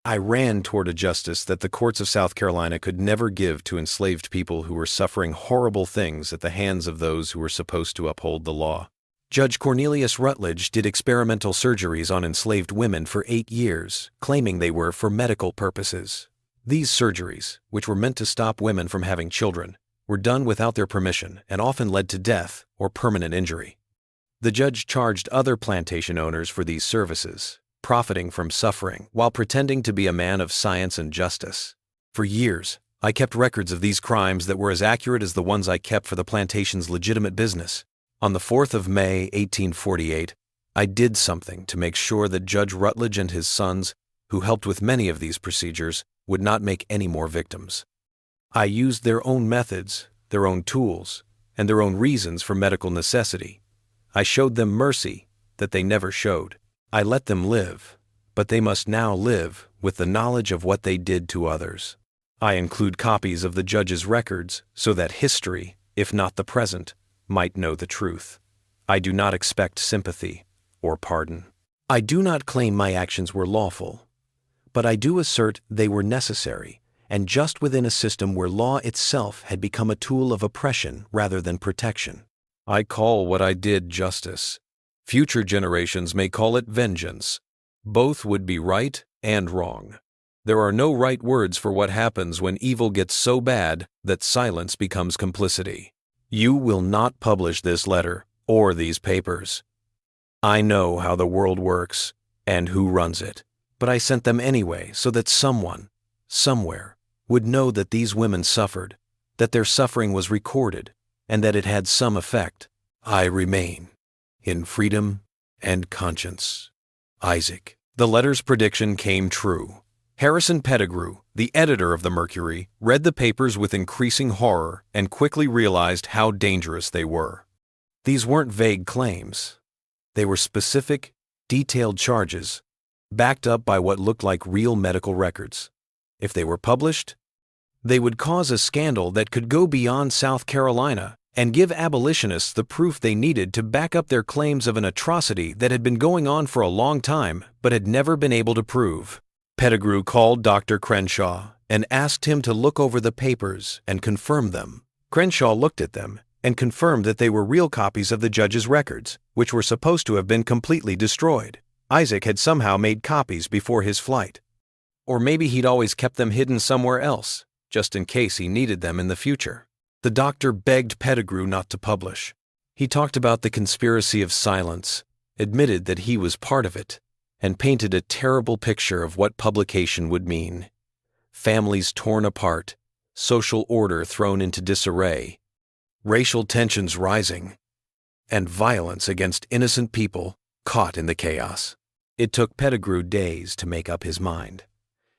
I ran toward a justice that the courts of South Carolina could never give to enslaved people who were suffering horrible things at the hands of those who were supposed to uphold the law." Judge Cornelius Rutledge did experimental surgeries on enslaved women for 8 years, claiming they were for medical purposes. These surgeries, which were meant to stop women from having children, were done without their permission and often led to death or permanent injury. The judge charged other plantation owners for these services, profiting from suffering while pretending to be a man of science and justice. For years, I kept records of these crimes that were as accurate as the ones I kept for the plantation's legitimate business. On the 4th of May, 1848, I did something to make sure that Judge Rutledge and his sons, who helped with many of these procedures, would not make any more victims. I used their own methods, their own tools, and their own reasons for medical necessity. I showed them mercy that they never showed. I let them live, but they must now live with the knowledge of what they did to others. I include copies of the judge's records so that history, if not the present, might know the truth. I do not expect sympathy or pardon. I do not claim my actions were lawful, but I do assert they were necessary and just within a system where law itself had become a tool of oppression rather than protection. I call what I did justice. Future generations may call it vengeance. Both would be right and wrong. There are no right words for what happens when evil gets so bad that silence becomes complicity. You will not publish this letter or these papers. I know how the world works and who runs it, but I sent them anyway so that someone, somewhere, would know that these women suffered, that their suffering was recorded, and that it had some effect. I remain in freedom and conscience. Isaac. The letter's prediction came true. Harrison Pettigrew, the editor of the Mercury, read the papers with increasing horror and quickly realized how dangerous they were. These weren't vague claims. They were specific, detailed charges, backed up by what looked like real medical records. If they were published, They would cause a scandal that could go beyond South Carolina and give abolitionists the proof they needed to back up their claims of an atrocity that had been going on for a long time but had never been able to prove. Pettigrew called Dr. Crenshaw and asked him to look over the papers and confirm them. Crenshaw looked at them and confirmed that they were real copies of the judge's records, which were supposed to have been completely destroyed. Isaac had somehow made copies before his flight. Or maybe he'd always kept them hidden somewhere else, just in case he needed them in the future. The doctor begged Pettigrew not to publish. He talked about the conspiracy of silence, admitted that he was part of it, and painted a terrible picture of what publication would mean. Families torn apart, social order thrown into disarray, racial tensions rising, and violence against innocent people caught in the chaos. It took Pettigrew days to make up his mind.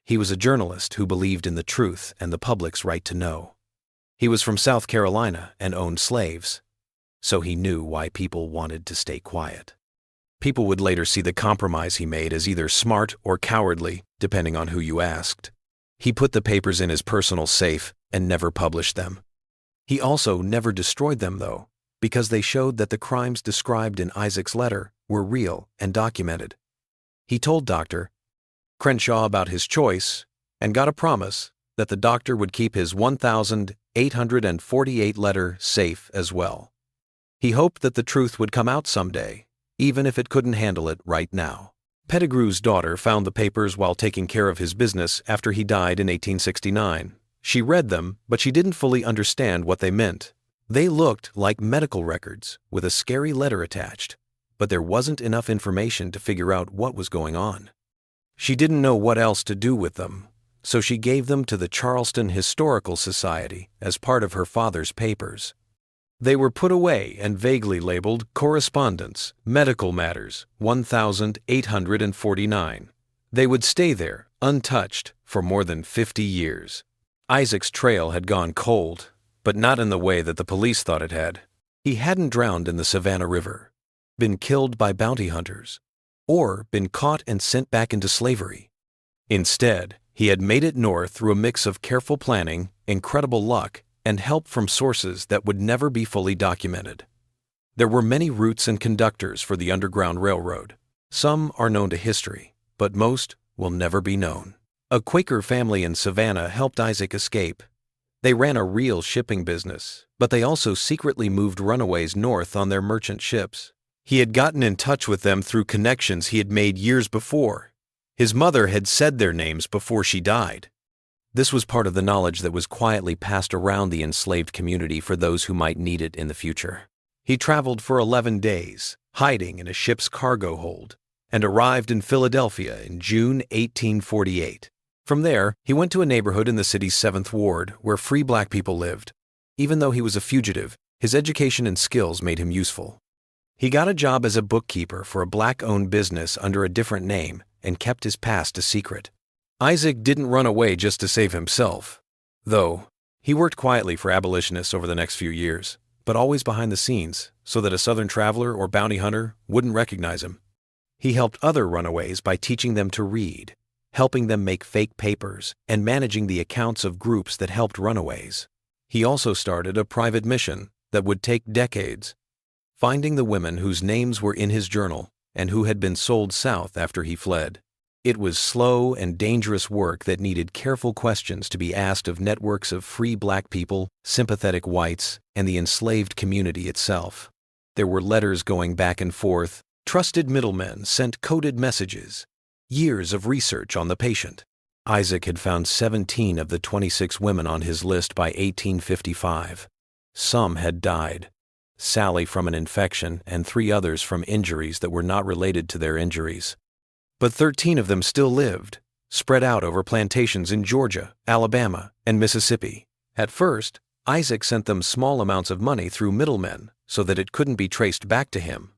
He was a journalist who believed in the truth and the public's right to know. He was from South Carolina and owned slaves, so he knew why people wanted to stay quiet. People would later see the compromise he made as either smart or cowardly, depending on who you asked. He put the papers in his personal safe and never published them. He also never destroyed them, though, because they showed that the crimes described in Isaac's letter were real and documented. He told Dr. Crenshaw about his choice and got a promise that the doctor would keep his 1,848 letter safe as well. He hoped that the truth would come out someday, even if it couldn't handle it right now. Pettigrew's daughter found the papers while taking care of his business after he died in 1869. She read them, but she didn't fully understand what they meant. They looked like medical records with a scary letter attached, but there wasn't enough information to figure out what was going on. She didn't know what else to do with them, so she gave them to the Charleston Historical Society as part of her father's papers. They were put away and vaguely labeled Correspondence, Medical Matters, 1,849. They would stay there, untouched, for more than 50 years. Isaac's trail had gone cold, but not in the way that the police thought it had. He hadn't drowned in the Savannah River, been killed by bounty hunters, or been caught and sent back into slavery. Instead, he had made it north through a mix of careful planning, incredible luck, and help from sources that would never be fully documented. There were many routes and conductors for the Underground Railroad. Some are known to history, but most will never be known. A Quaker family in Savannah helped Isaac escape. They ran a real shipping business, but they also secretly moved runaways north on their merchant ships. He had gotten in touch with them through connections he had made years before. His mother had said their names before she died. This was part of the knowledge that was quietly passed around the enslaved community for those who might need it in the future. He traveled for 11 days, hiding in a ship's cargo hold, and arrived in Philadelphia in June 1848. From there, he went to a neighborhood in the city's 7th Ward where free black people lived. Even though he was a fugitive, his education and skills made him useful. He got a job as a bookkeeper for a black-owned business under a different name and kept his past a secret. Isaac didn't run away just to save himself, though. He worked quietly for abolitionists over the next few years, but always behind the scenes so that a Southern traveler or bounty hunter wouldn't recognize him. He helped other runaways by teaching them to read, helping them make fake papers, and managing the accounts of groups that helped runaways. He also started a private mission that would take decades, finding the women whose names were in his journal and who had been sold south after he fled. It was slow and dangerous work that needed careful questions to be asked of networks of free black people, sympathetic whites, and the enslaved community itself. There were letters going back and forth, trusted middlemen sent coded messages, years of research on the patient. Isaac had found 17 of the 26 women on his list by 1855. Some had died. Sally from an infection and 3 others from injuries that were not related to their injuries. But 13 of them still lived, spread out over plantations in Georgia, Alabama, and Mississippi. At first, Isaac sent them small amounts of money through middlemen so that it couldn't be traced back to him.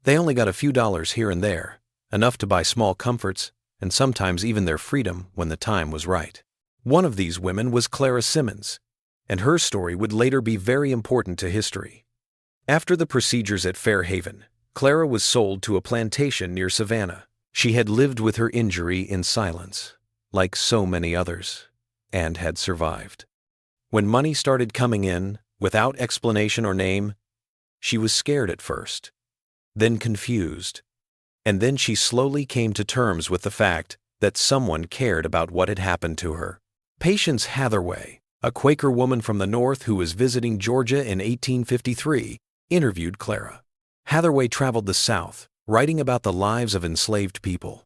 They only got a few dollars here and there, enough to buy small comforts and sometimes even their freedom when the time was right. One of these women was Clara Simmons, and her story would later be very important to history. After the procedures at Fairhaven, Clara was sold to a plantation near Savannah. She had lived with her injury in silence, like so many others, and had survived. When money started coming in, without explanation or name, she was scared at first, then confused, and then she slowly came to terms with the fact that someone cared about what had happened to her. Patience Hathaway, a Quaker woman from the North who was visiting Georgia in 1853, interviewed Clara. Hathaway traveled the South, writing about the lives of enslaved people.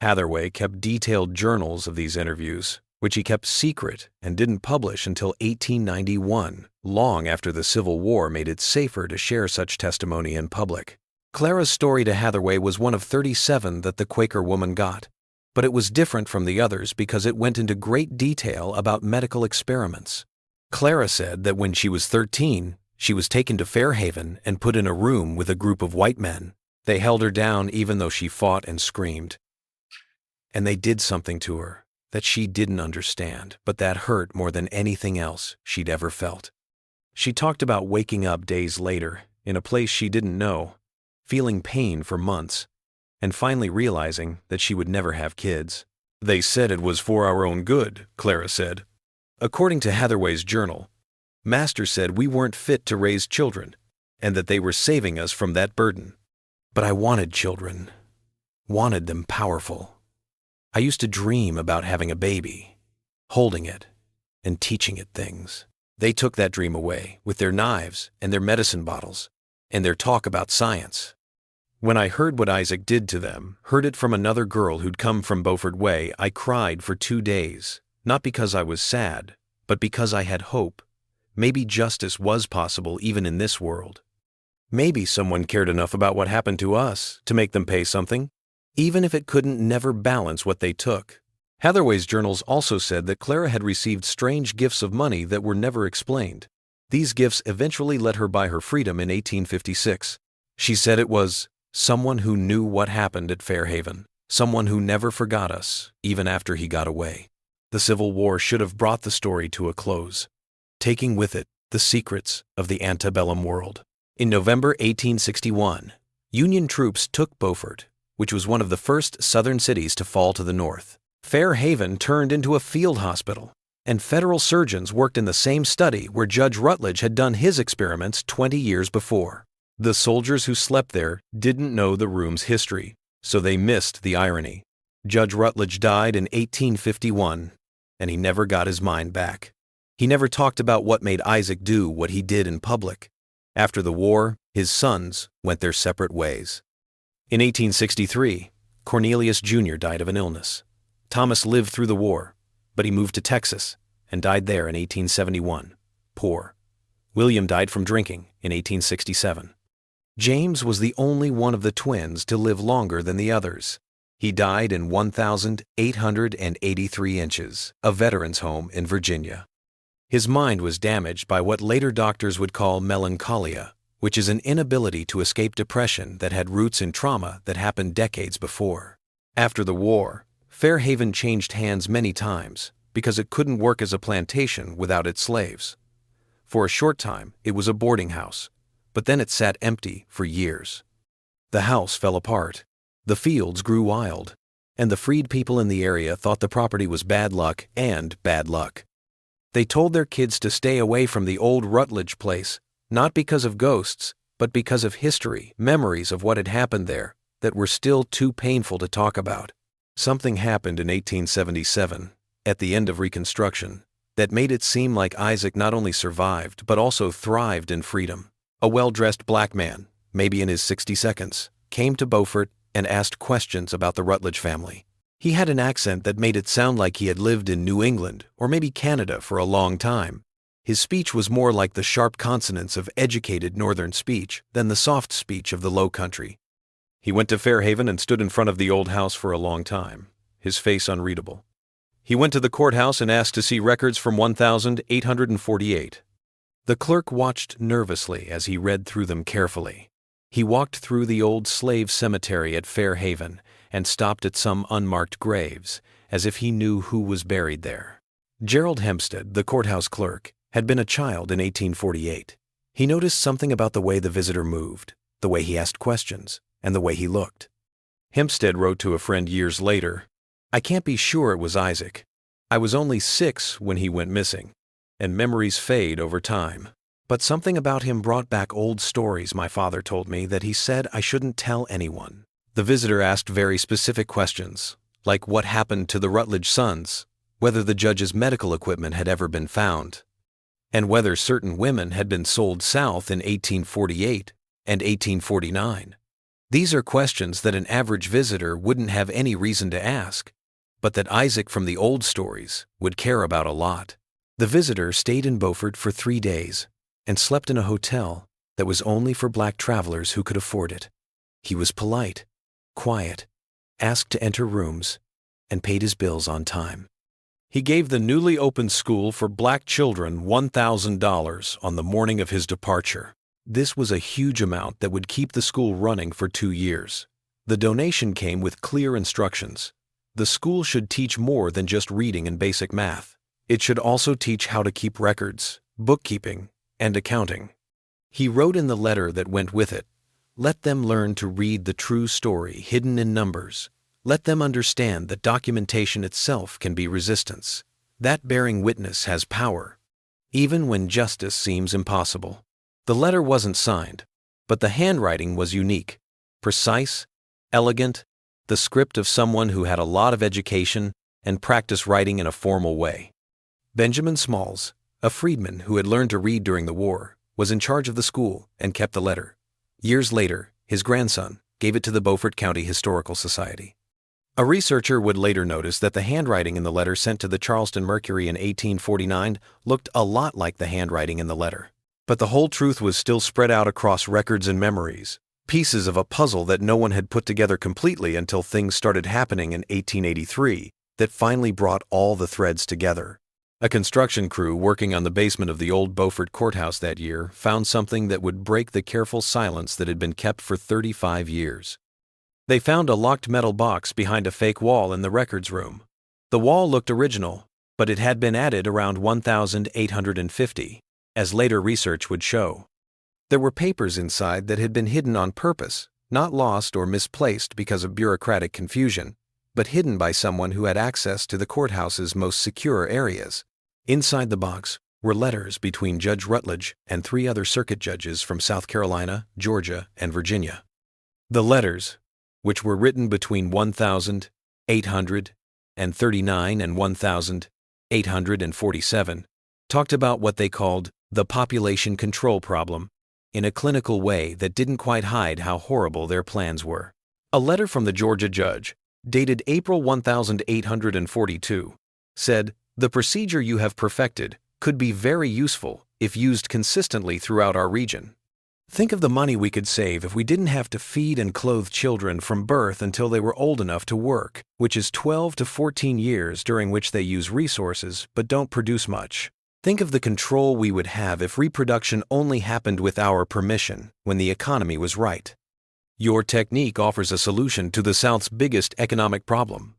Hathaway kept detailed journals of these interviews, which he kept secret and didn't publish until 1891, long after the Civil War made it safer to share such testimony in public. Clara's story to Hathaway was one of 37 that the Quaker woman got, but it was different from the others because it went into great detail about medical experiments. Clara said that when she was 13, she was taken to Fairhaven and put in a room with a group of white men. They held her down even though she fought and screamed. And they did something to her that she didn't understand, but that hurt more than anything else she'd ever felt. She talked about waking up days later in a place she didn't know, feeling pain for months, and finally realizing that she would never have kids. They said it was for our own good, Clara said. According to Hathaway's journal, Master said we weren't fit to raise children, and that they were saving us from that burden. But I wanted children, wanted them powerful. I used to dream about having a baby, holding it, and teaching it things. They took that dream away with their knives and their medicine bottles and their talk about science. When I heard what Isaac did to them, heard it from another girl who'd come from Beaufort Way, I cried for 2 days, not because I was sad, but because I had hope. Maybe justice was possible even in this world. Maybe someone cared enough about what happened to us to make them pay something, even if it couldn't never balance what they took. Hathaway's journals also said that Clara had received strange gifts of money that were never explained. These gifts eventually let her buy her freedom in 1856. She said it was someone who knew what happened at Fairhaven, someone who never forgot us, even after he got away. The Civil War should have brought the story to a close, taking with it the secrets of the antebellum world. In November 1861, Union troops took Beaufort, which was one of the first Southern cities to fall to the North. Fairhaven turned into a field hospital, and Federal surgeons worked in the same study where Judge Rutledge had done his experiments 20 years before. The soldiers who slept there didn't know the room's history, so they missed the irony. Judge Rutledge died in 1851, and he never got his mind back. He never talked about what made Isaac do what he did in public. After the war, his sons went their separate ways. In 1863, Cornelius Jr. died of an illness. Thomas lived through the war, but he moved to Texas and died there in 1871, poor. William died from drinking in 1867. James was the only one of the twins to live longer than the others. He died in 1,883 inches, a veteran's home in Virginia. His mind was damaged by what later doctors would call melancholia, which is an inability to escape depression that had roots in trauma that happened decades before. After the war, Fairhaven changed hands many times because it couldn't work as a plantation without its slaves. For a short time, it was a boarding house, but then it sat empty for years. The house fell apart, the fields grew wild, and the freed people in the area thought the property was bad luck and bad luck. They told their kids to stay away from the old Rutledge place, not because of ghosts, but because of history, memories of what had happened there that were still too painful to talk about. Something happened in 1877, at the end of Reconstruction, that made it seem like Isaac not only survived but also thrived in freedom. A well-dressed black man, maybe in his 60 seconds, came to Beaufort and asked questions about the Rutledge family. He had an accent that made it sound like he had lived in New England or maybe Canada for a long time. His speech was more like the sharp consonants of educated northern speech than the soft speech of the low country. He went to Fairhaven and stood in front of the old house for a long time, his face unreadable. He went to the courthouse and asked to see records from 1,848. The clerk watched nervously as he read through them carefully. He walked through the old slave cemetery at Fairhaven and stopped at some unmarked graves, as if he knew who was buried there. Gerald Hempstead, the courthouse clerk, had been a child in 1848. He noticed something about the way the visitor moved, the way he asked questions, and the way he looked. Hempstead wrote to a friend years later, "I can't be sure it was Isaac. I was only 6 when he went missing. and memories fade over time. But something about him brought back old stories my father told me that he said I shouldn't tell anyone. The visitor asked very specific questions, like what happened to the Rutledge sons, whether the judge's medical equipment had ever been found, and whether certain women had been sold south in 1848 and 1849. These are questions that an average visitor wouldn't have any reason to ask, but that Isaac from the old stories would care about a lot. The visitor stayed in Beaufort for 3 days and slept in a hotel that was only for black travelers who could afford it. He was polite, quiet, asked to enter rooms, and paid his bills on time. He gave the newly opened school for black children $1,000 on the morning of his departure. This was a huge amount that would keep the school running for 2 years. The donation came with clear instructions. The school should teach more than just reading and basic math. It should also teach how to keep records, bookkeeping, and accounting. He wrote in the letter that went with it, "Let them learn to read the true story hidden in numbers. Let them understand that documentation itself can be resistance. That bearing witness has power, even when justice seems impossible." The letter wasn't signed, but the handwriting was unique, precise, elegant, the script of someone who had a lot of education and practiced writing in a formal way. Benjamin Smalls, a freedman who had learned to read during the war, was in charge of the school and kept the letter. Years later, his grandson gave it to the Beaufort County Historical Society. A researcher would later notice that the handwriting in the letter sent to the Charleston Mercury in 1849 looked a lot like the handwriting in the letter. But the whole truth was still spread out across records and memories, pieces of a puzzle that no one had put together completely until things started happening in 1883 that finally brought all the threads together. A construction crew working on the basement of the old Beaufort courthouse that year found something that would break the careful silence that had been kept for 35 years. They found a locked metal box behind a fake wall in the records room. The wall looked original, but it had been added around 1850. As later research would show. There were papers inside that had been hidden on purpose, not lost or misplaced because of bureaucratic confusion, but hidden by someone who had access to the courthouse's most secure areas. Inside the box were letters between Judge Rutledge and 3 other circuit judges from South Carolina, Georgia, and Virginia. The letters, which were written between 1839 and 1847, talked about what they called the population control problem in a clinical way that didn't quite hide how horrible their plans were. A letter from the Georgia judge, dated April 1842, said, "The procedure you have perfected could be very useful if used consistently throughout our region. Think of the money we could save if we didn't have to feed and clothe children from birth until they were old enough to work, which is 12 to 14 years during which they use resources but don't produce much. Think of the control we would have if reproduction only happened with our permission when the economy was right. Your technique offers a solution to the South's biggest economic problem: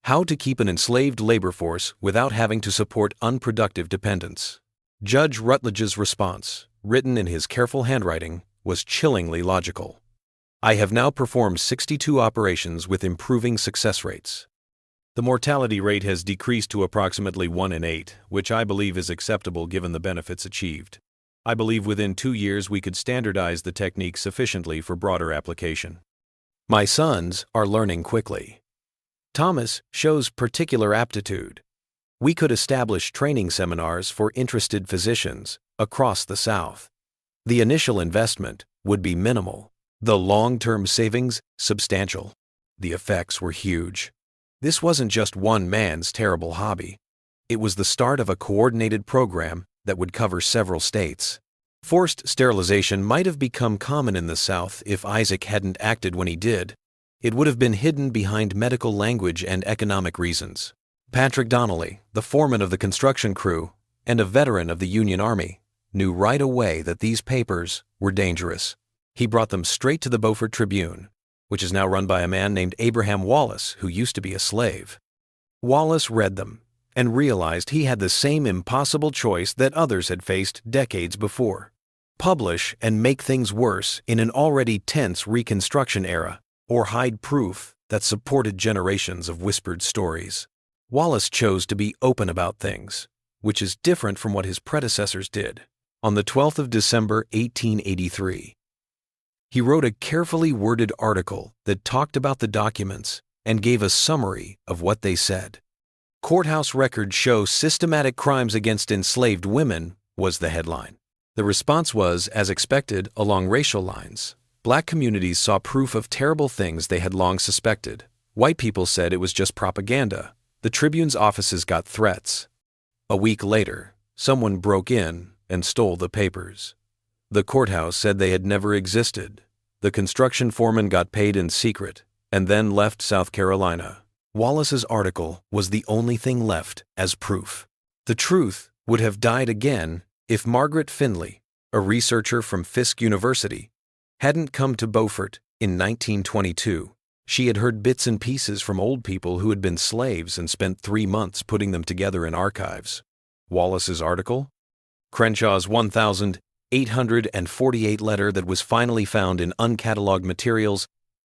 how to keep an enslaved labor force without having to support unproductive dependents." Judge Rutledge's response, written in his careful handwriting, was chillingly logical. "I have now performed 62 operations with improving success rates. The mortality rate has decreased to approximately 1 in 8, which I believe is acceptable given the benefits achieved. I believe within 2 years we could standardize the technique sufficiently for broader application. My sons are learning quickly. Thomas shows particular aptitude. We could establish training seminars for interested physicians across the South. The initial investment would be minimal, the long-term savings substantial. The effects were huge. This wasn't just one man's terrible hobby. It was the start of a coordinated program that would cover several states. Forced sterilization might have become common in the South if Isaac hadn't acted when he did. It would have been hidden behind medical language and economic reasons. Patrick Donnelly, the foreman of the construction crew and a veteran of the Union Army, knew right away that these papers were dangerous. He brought them straight to the Beaufort Tribune, which is now run by a man named Abraham Wallace, who used to be a slave. Wallace read them and realized he had the same impossible choice that others had faced decades before: publish and make things worse in an already tense Reconstruction era, or hide proof that supported generations of whispered stories. Wallace chose to be open about things. which is different from what his predecessors did. On the 12th of December 1883, he wrote a carefully worded article that talked about the documents and gave a summary of what they said. "Courthouse records show systematic crimes against enslaved women," was the headline. The response was, as expected, along racial lines. Black communities saw proof of terrible things they had long suspected. White people said it was just propaganda. The Tribune's offices got threats. A week later, someone broke in and stole the papers. The courthouse said they had never existed. The construction foreman got paid in secret and then left South Carolina. Wallace's article was the only thing left as proof. The truth would have died again if Margaret Finley, a researcher from Fisk University, hadn't come to Beaufort in 1922. She had heard bits and pieces from old people who had been slaves and spent 3 months putting them together in archives. Wallace's article? Crenshaw's 1,848 letter that was finally found in uncatalogued materials,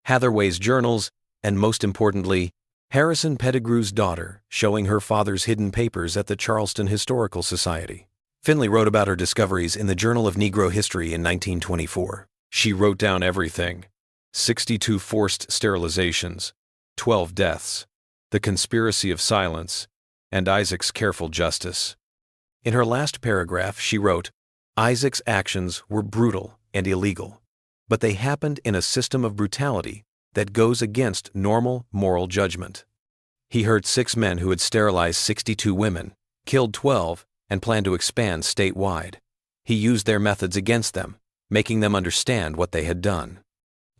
Hathaway's journals, and most importantly, Harrison Pettigrew's daughter showing her father's hidden papers at the Charleston Historical Society. Finley wrote about her discoveries in the Journal of Negro History in 1924. She wrote down everything: 62 forced sterilizations, 12 deaths, the conspiracy of silence, and Isaac's careful justice. In her last paragraph, she wrote, "Isaac's actions were brutal and illegal, but they happened in a system of brutality that goes against normal moral judgment. He hurt 6 men who had sterilized 62 women, killed 12, and planned to expand statewide. He used their methods against them, making them understand what they had done.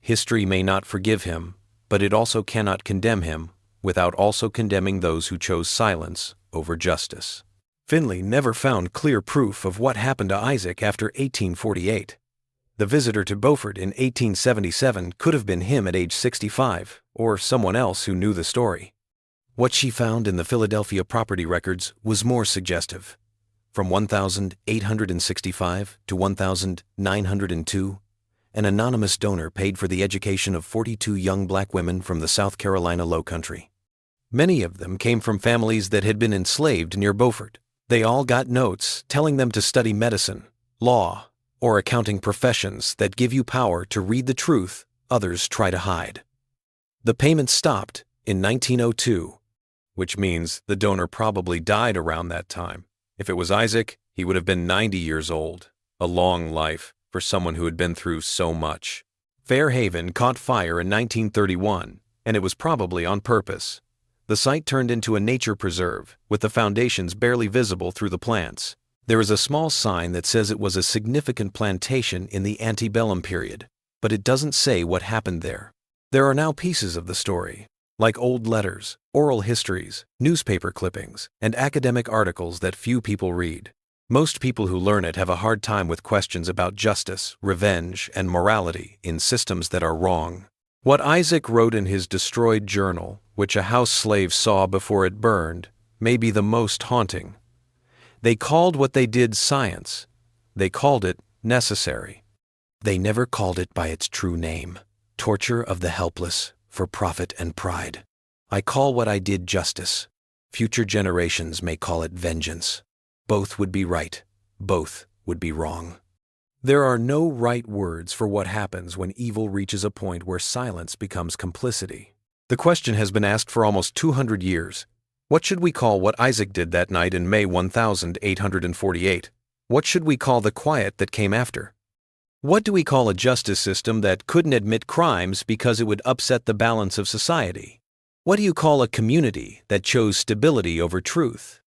History may not forgive him, but it also cannot condemn him without also condemning those who chose silence over justice." Finley never found clear proof of what happened to Isaac after 1848. The visitor to Beaufort in 1877 could have been him at age 65, or someone else who knew the story. What she found in the Philadelphia property records was more suggestive. From 1,865 to 1,902, an anonymous donor paid for the education of 42 young black women from the South Carolina Low Country. Many of them came from families that had been enslaved near Beaufort. They all got notes telling them to study medicine, law, or accounting professions that give you power to read the truth others try to hide. The payment stopped in 1902, which means the donor probably died around that time. If it was Isaac, he would have been 90 years old, a long life for someone who had been through so much. Fair Haven caught fire in 1931, and it was probably on purpose. The site turned into a nature preserve, with the foundations barely visible through the plants. There is a small sign that says it was a significant plantation in the Antebellum period, but it doesn't say what happened there. There are now pieces of the story, like old letters, oral histories, newspaper clippings, and academic articles that few people read. Most people who learn it have a hard time with questions about justice, revenge, and morality in systems that are wrong. What Isaac wrote in his destroyed journal, which a house slave saw before it burned, may be the most haunting. They called what they did science. They called it necessary. They never called it by its true name: torture of the helpless for profit and pride. I call what I did justice. Future generations may call it vengeance. Both would be right. Both would be wrong. There are no right words for what happens when evil reaches a point where silence becomes complicity. The question has been asked for almost 200 years. What should we call what Isaac did that night in May 1848? What should we call the quiet that came after? What do we call a justice system that couldn't admit crimes because it would upset the balance of society? What do you call a community that chose stability over truth?